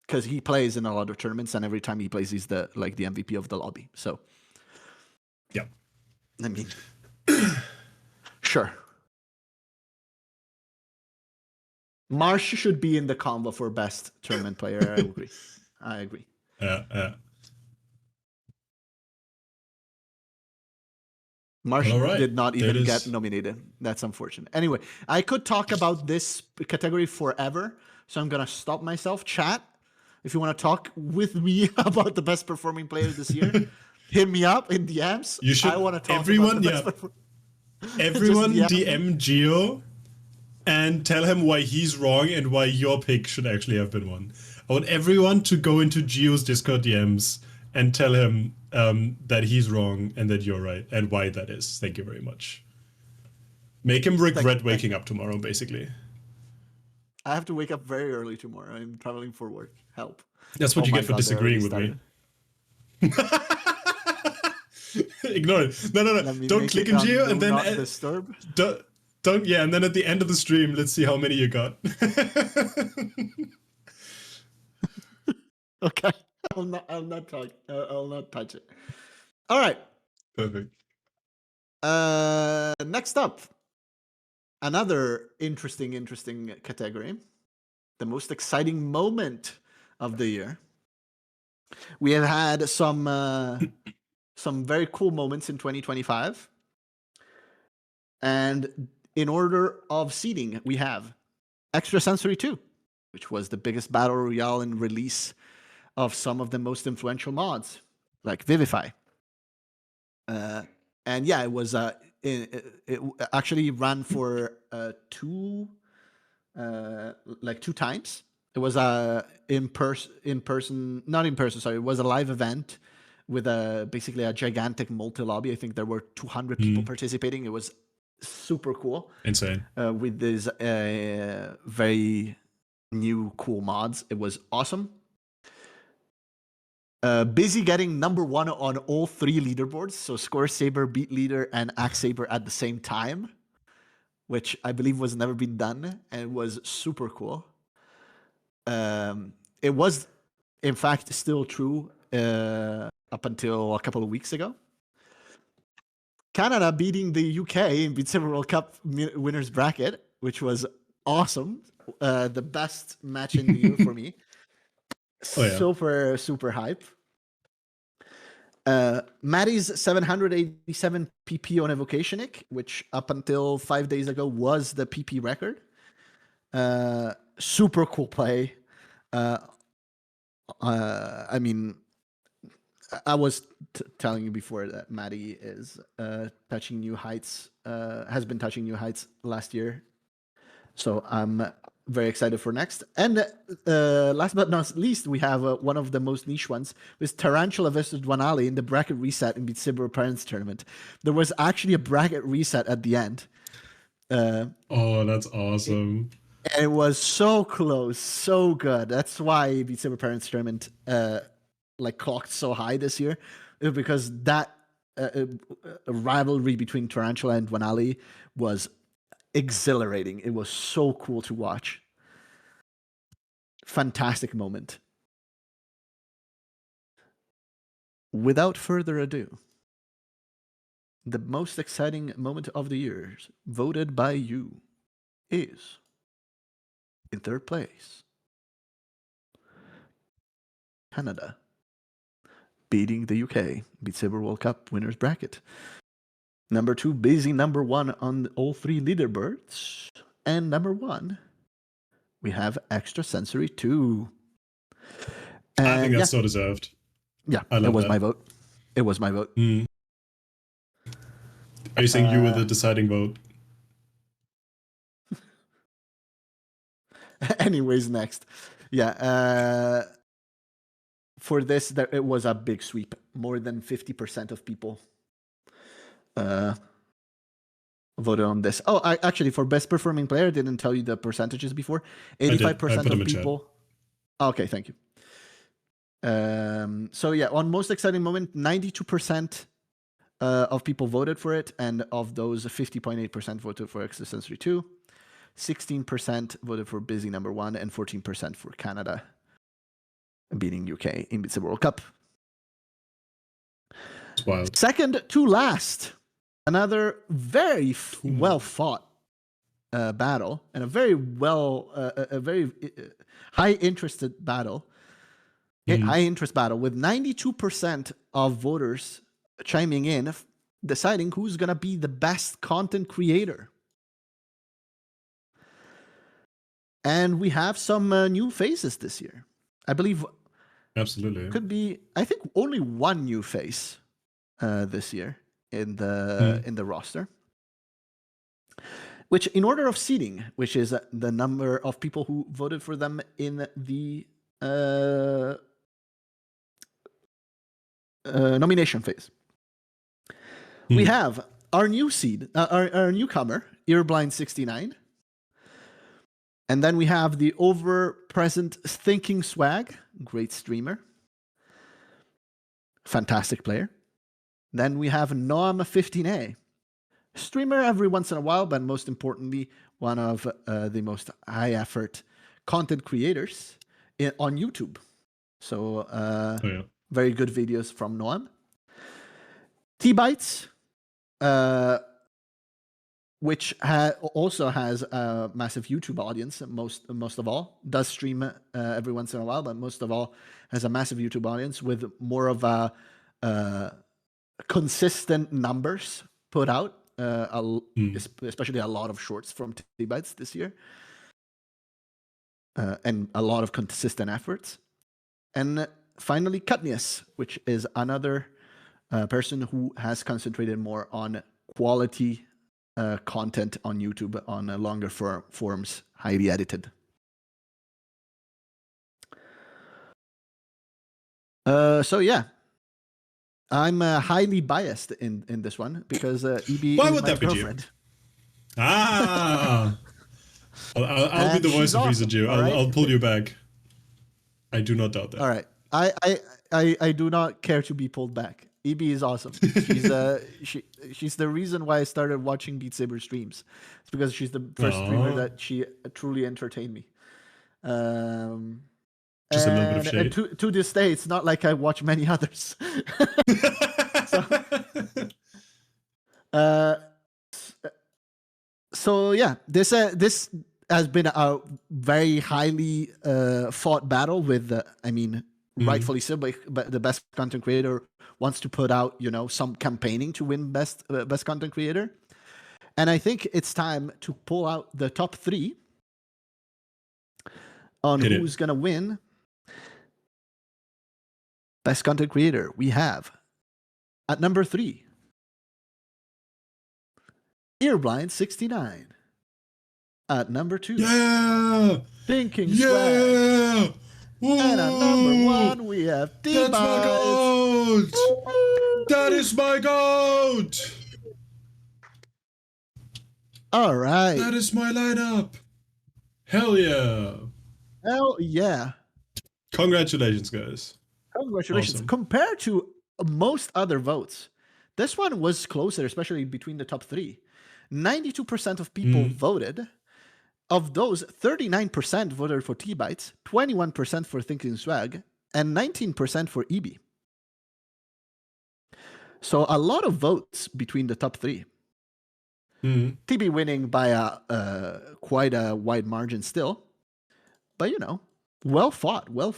because he plays in a lot of tournaments, and every time he plays, he's the MVP of the lobby. So yeah, I mean, sure. Marsh should be in the combo for best tournament player. I agree. Marsh Well, all right. did not There it even get is. nominated. That's unfortunate. Anyway, I could talk about this category forever, so I'm gonna stop myself. Chat, if you want to talk with me about the best performing player this year, hit me up in DMs. You I should. want to talk about the Everyone, best yeah. performing. Just Everyone DM me. DM Geo and tell him why he's wrong and why your pick should actually have been won. I want everyone to go into Geo's Discord DMs and tell him that he's wrong and that you're right and why that is. Thank you very much. Make him regret waking up tomorrow, basically. I have to wake up very early tomorrow. I'm traveling for work. Help. That's what you get for disagreeing with me. Ignore it. No. Don't click him, Geo, and then not disturb. Don't. Yeah, and then at the end of the stream, let's see how many you got. Okay. I'll not talk. I'll not touch it. All right. Perfect. Next up, another interesting category. The most exciting moment of the year. We have had some very cool moments in 2025. And in order of seeding, we have Extrasensory 2, which was the biggest battle royale and release of some of the most influential mods, like Vivify. And yeah, it was it actually ran for two times. It was in person, not in person. Sorry, it was a live event with basically a gigantic multi lobby. I think there were 200 people participating. It was super cool, insane, with these very new cool mods. It was awesome. Busy getting number one on all three leaderboards. So Score Saber, Beat Leader, and Axe Saber at the same time, which I believe was never been done, and it was super cool. It was, in fact, still true up until a couple of weeks ago. Canada beating the UK in Beat Saber World Cup winners bracket, which was awesome. The best match in the year for me. Oh, yeah. Super hype. Maddie's 787 PP on Evocationic, which up until 5 days ago was the PP record. Super cool play. I mean, I was telling you before that Maddie is touching new heights, has been touching new heights last year. So I'm very excited for next. And last but not least, we have one of the most niche ones, with Tarantula versus Dwanali in the bracket reset in Beat Saber Parents Tournament. There was actually a bracket reset at the end. Oh, that's awesome. It was so close, so good. That's why Beat Saber Parents Tournament clocked so high this year, because that rivalry between Tarantula and Dwanali was exhilarating. It was so cool to watch. Fantastic moment. Without further ado, the most exciting moment of the year, voted by you, is in third place, Canada, beating the UK, Beat Saber World Cup winners bracket. Number 2, busy number 1 on all 3 leaderboards. And number 1, we have Extrasensory 2. And I think that's so deserved. Yeah, I love it was that. my vote. It was my vote. Mm. Are you saying you were the deciding vote? Anyways, next. Yeah. For this, it was a big sweep. More than 50% of people voted on this. Oh, actually, for best performing player, I didn't tell you the percentages before. 85% of people. Okay, thank you. So yeah, on most exciting moment, 92% of people voted for it, and of those, 50.8% voted for Extrasensory 2, 16% voted for busy number 1, and 14% for Canada beating UK in Beat Saber World Cup. It's wild. Second to last, another very well fought battle, and a very high interest battle with 92% of voters chiming in, deciding who's gonna be the best content creator. And we have some new faces this year. I believe absolutely could be, I think, only one new face this year in the roster. Which, in order of seeding, which is the number of people who voted for them in the nomination phase. We have our new seed, our newcomer, Earblind69. And then we have the over-present Thinking Swag, great streamer. Fantastic player. Then we have Noam15A, streamer every once in a while, but most importantly, one of the most high-effort content creators on YouTube. So, very good videos from Noam. T-Bytes, which also has a massive YouTube audience, most of all. Does stream every once in a while, but most of all has a massive YouTube audience with more of a consistent numbers put out, especially a lot of shorts from T-Bytes this year, and a lot of consistent efforts. And finally, Cutnius, which is another person who has concentrated more on quality content on YouTube on longer forms, highly edited. So yeah, I'm highly biased in this one because EB Why is would my that be girlfriend. I'll be the voice of reason, Jew. I'll pull you back. I do not doubt that. All right, I do not care to be pulled back. EB is awesome. She's the reason why I started watching Beat Saber streams. It's because she's the first streamer that she truly entertained me. Just a little bit of shade. And to this day, it's not like I watch many others. So yeah, this has been a very highly fought battle with, rightfully so, but the best content creator wants to put out, some campaigning to win best content creator. And I think it's time to pull out the top 3 on who's going to win best content creator. We have at number 3, Earblind69. At number 2, Thinking Swag. And at number 1, we have T-Bytes. That's my goat! That is my goat! All right. That is my lineup. Hell yeah. Hell yeah. Congratulations, guys. Congratulations. Awesome. Compared to most other votes, this one was closer, especially between the top 3. 92% of people voted. Of those, 39% voted for T-Bytes, 21% for Thinking Swag, and 19% for EB. So a lot of votes between the top 3. TB winning by quite a wide margin still. But, well fought. More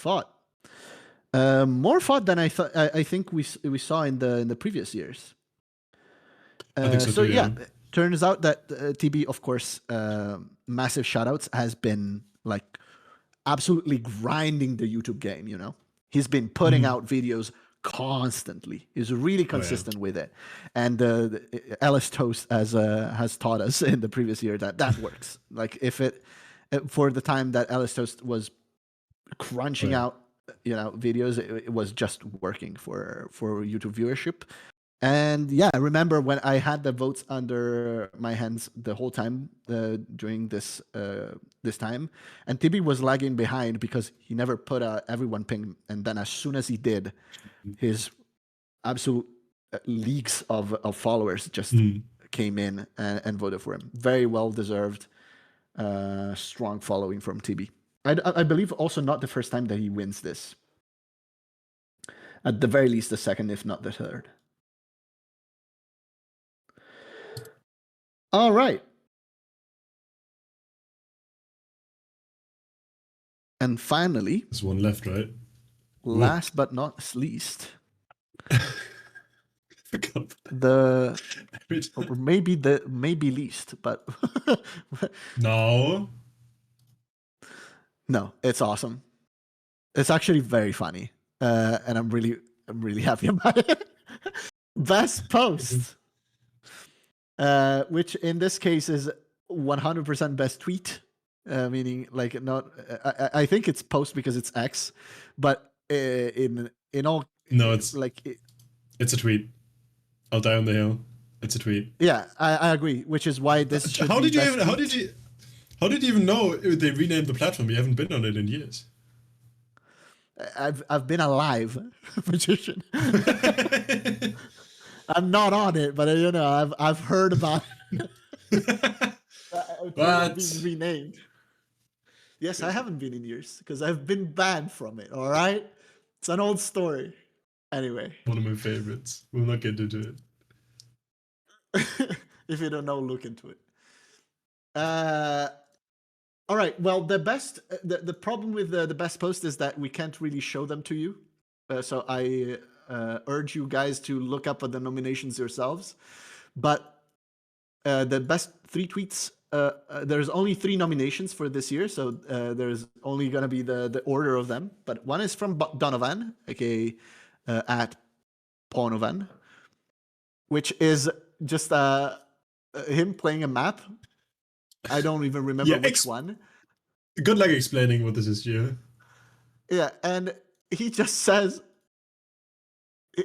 fought than I think we saw in the previous years. I think so So too. yeah, Yeah. it turns out that TB, of course, massive shoutouts, has been like absolutely grinding the YouTube game. You know, he's been putting Mhm. out videos constantly. He's really Oh yeah. consistent with it, and Ellis Toast has taught us in the previous year that that works. Like if it for the time that Ellis Toast was Oh crunching yeah. out, you know, videos, it was just working for YouTube viewership. And yeah, I remember when I had the votes under my hands the whole time during this time, and Tibi was lagging behind because he never put a everyone ping, and then as soon as he did, his absolute leagues of followers just Mm. came in and voted for him. Very well deserved, strong following from TB. I believe also not the first time that he wins this. At the very least, the second, if not the third. All right. And finally, There's one left, right? Ooh. last but not least, Forgot the every or time. maybe least, but No. no, it's awesome. It's actually very funny, and I'm really happy about it. Best post, which in this case is 100% best tweet, meaning like not. I think it's post because it's X, but in all No, it's like it's a tweet. I'll die on the hill. It's a tweet. yeah, I agree. Which is why this should How be did you best even? tweet. How did you even know they renamed the platform? You haven't been on it in years. I've been a live magician. I'm not on it, but you know I've heard about Twitter being But renamed. Yes, I haven't been in years because I've been banned from it. All right, it's an old story. Anyway, one of my favorites. We'll not get into it. if you don't know, look into it. Uh, all right. Well, the problem with the best post is that we can't really show them to you. So I urge you guys to look up at the nominations yourselves. But the best three tweets. There's only 3 nominations for this year, so there's only gonna be the order of them. But one is from Donovan, aka at Ponovan, which is just him playing a map. I don't even remember Yeah, which one. good luck explaining what this is, Gio. Yeah, and he just says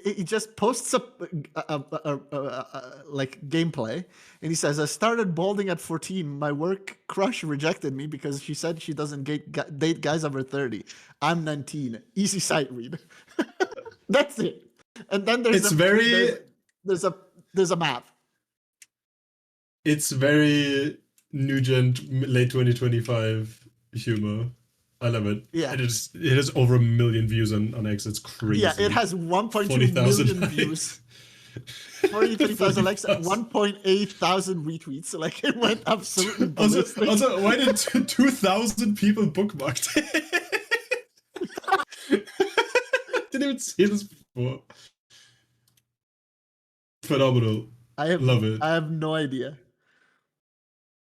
he just posts like gameplay, and he says, "I started balding at 14. My work crush rejected me because she said she doesn't date guys over 30. I'm 19. Easy sight read." That's it. And then It's very there's a there's a map. it's very Nugent late 2025 humor. I love it. Yeah. It has over 1 million views on X. It's crazy. Yeah, it has 1.2 40,000 million views. 43,000 likes, 1.8 thousand retweets. Like it went absolutely ballistic. Also, why did 2,000 people bookmarked it? Didn't even see this before. Phenomenal. Love it. I have no idea.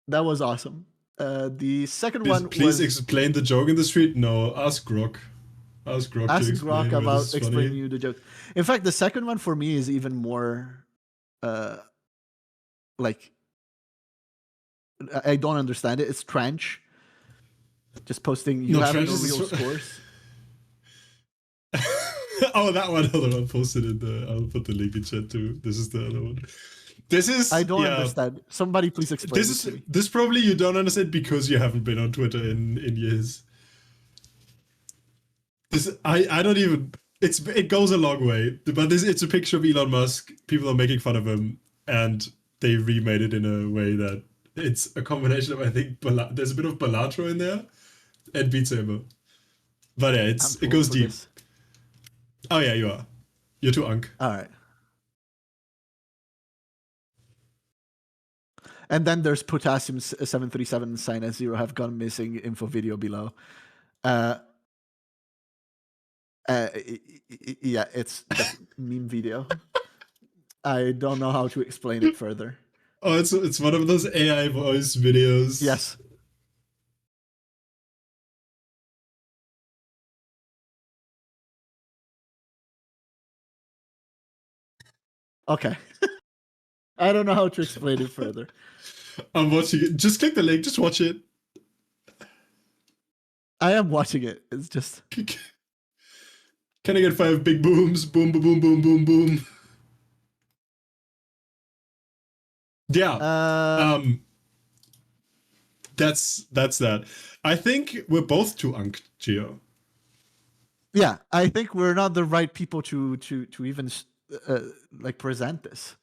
That was awesome. The second Please, one please was explain the joke in the street. No, ask Grok. Ask Grok to ask explain Grok why about this is explaining funny. you the joke. In fact, the second one for me is even more like I don't understand it. It's Trench just posting you No, have Trench no real is. scores. Oh, that one. Hold on, I'll post it in the. I'll put the link in chat too. This is the other one. This I is don't understand. Somebody please explain This this to is me. this probably you don't understand because you haven't been on Twitter in years. This I don't even. It goes a long way, but it's a picture of Elon Musk. People are making fun of him, and they remade it in a way that it's a combination of I think there's a bit of Balatro in there and Beat Saber. But yeah, I'm it too old goes for deep. this. Oh yeah, you are. You're too unk. All right. And then there's Potassium 737 sign as 0 have gone missing info video below. Yeah, it's just meme video. I don't know how to explain it further. Oh, it's one of those AI voice videos. Yes. Okay. I don't know how to explain it further. I'm watching it. Just click the link. Just watch it. I am watching it. It's just. Can I get 5 big booms? Boom, boom, boom, boom, boom, boom. Yeah. That's that. I think we're both too unk, Geo. Yeah, I think we're not the right people to even like present this.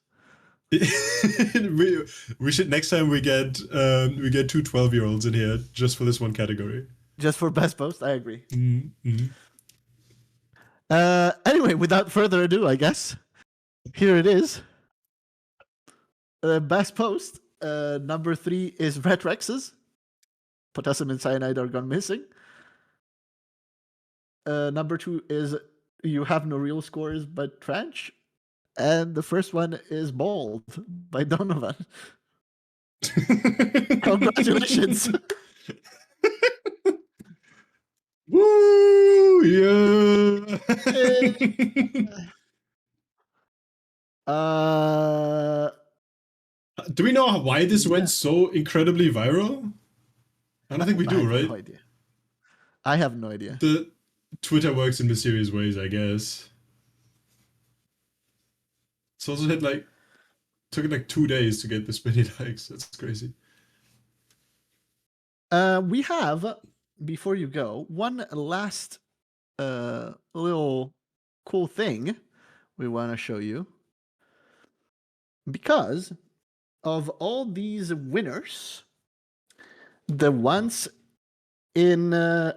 we should next time we get 2 12-year-olds in here just for this one category. Just for best post, I agree. Mm-hmm. Anyway, without further ado, I guess here it is. Best post number 3 is Retrex's. Potassium and cyanide are gone missing. Number 2 is You Have No Real Scores but Trench. And the first one is Bold by Donovan. Congratulations. Woo! Yeah. Do we know why this went so incredibly viral? I don't think we do, right? No idea. I have no idea. The Twitter works in mysterious ways, I guess. It's also took it 2 days to get this many likes. That's crazy. We have, before you go, one last little cool thing we want to show you. Because of all these winners, the ones in the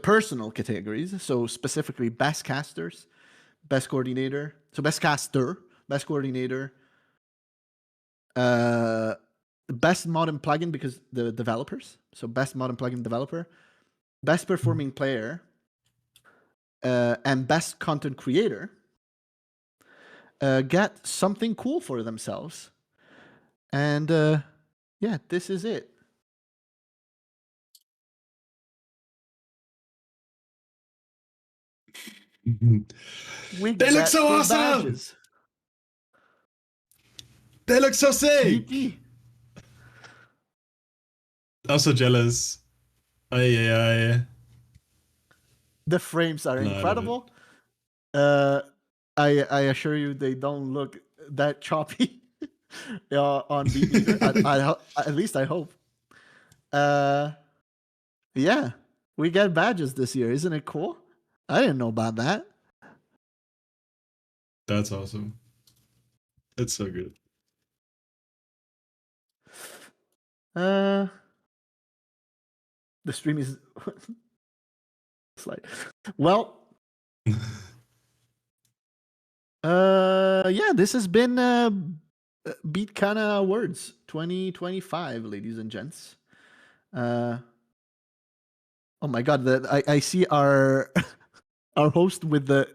personal categories, so specifically best casters, best coordinator, so best caster, best coordinator, best modern plugin because the developers, so best modern plugin developer, best performing player, and best content creator get something cool for themselves. And yeah, this is it. They look so awesome! Badges. They look so sick! Yippee. I'm so jealous. Ay. The frames are incredible. I assure you, they don't look that choppy on Beatmeter. At least I hope. Yeah, we get badges this year. Isn't it cool? I didn't know about that. That's awesome. It's so good. The stream is well. Yeah, this has been Beat Kana Awards 2025, ladies and gents. Oh my god, I see our our host with the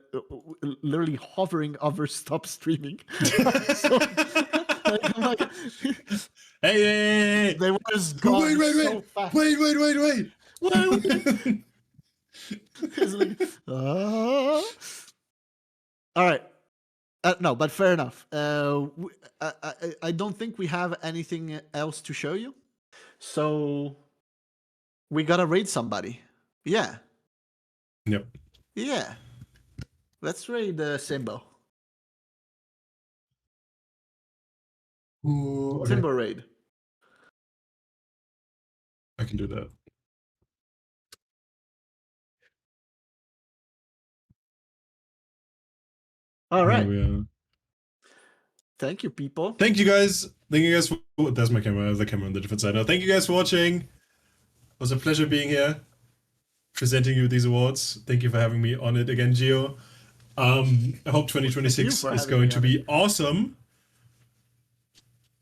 literally hovering over stop streaming. So, like, hey, they were just gone so fast. Wait. Like, all right. No, but fair enough. I don't think we have anything else to show you. So we gotta raid somebody. Yeah. Yep. Yeah. Let's raid Simbo. Ooh, okay. Simbo raid. I can do that. All right. Thank you, people. Thank you guys. For, that's my camera. I have the camera on the different side now. Thank you guys for watching. It was a pleasure being here, presenting you these awards. Thank you for having me on it again, Gio. I hope 2026 is going to be awesome.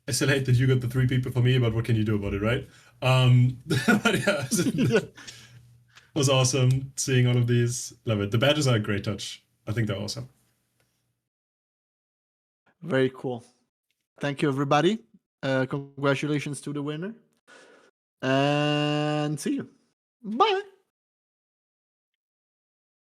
I still hate that you got the 3 people for me, but what can you do about it, right? But yeah, it was awesome seeing all of these. Love it. The badges are a great touch. I think they're awesome. Very cool. Thank you, everybody. Congratulations to the winner. And see you. Bye.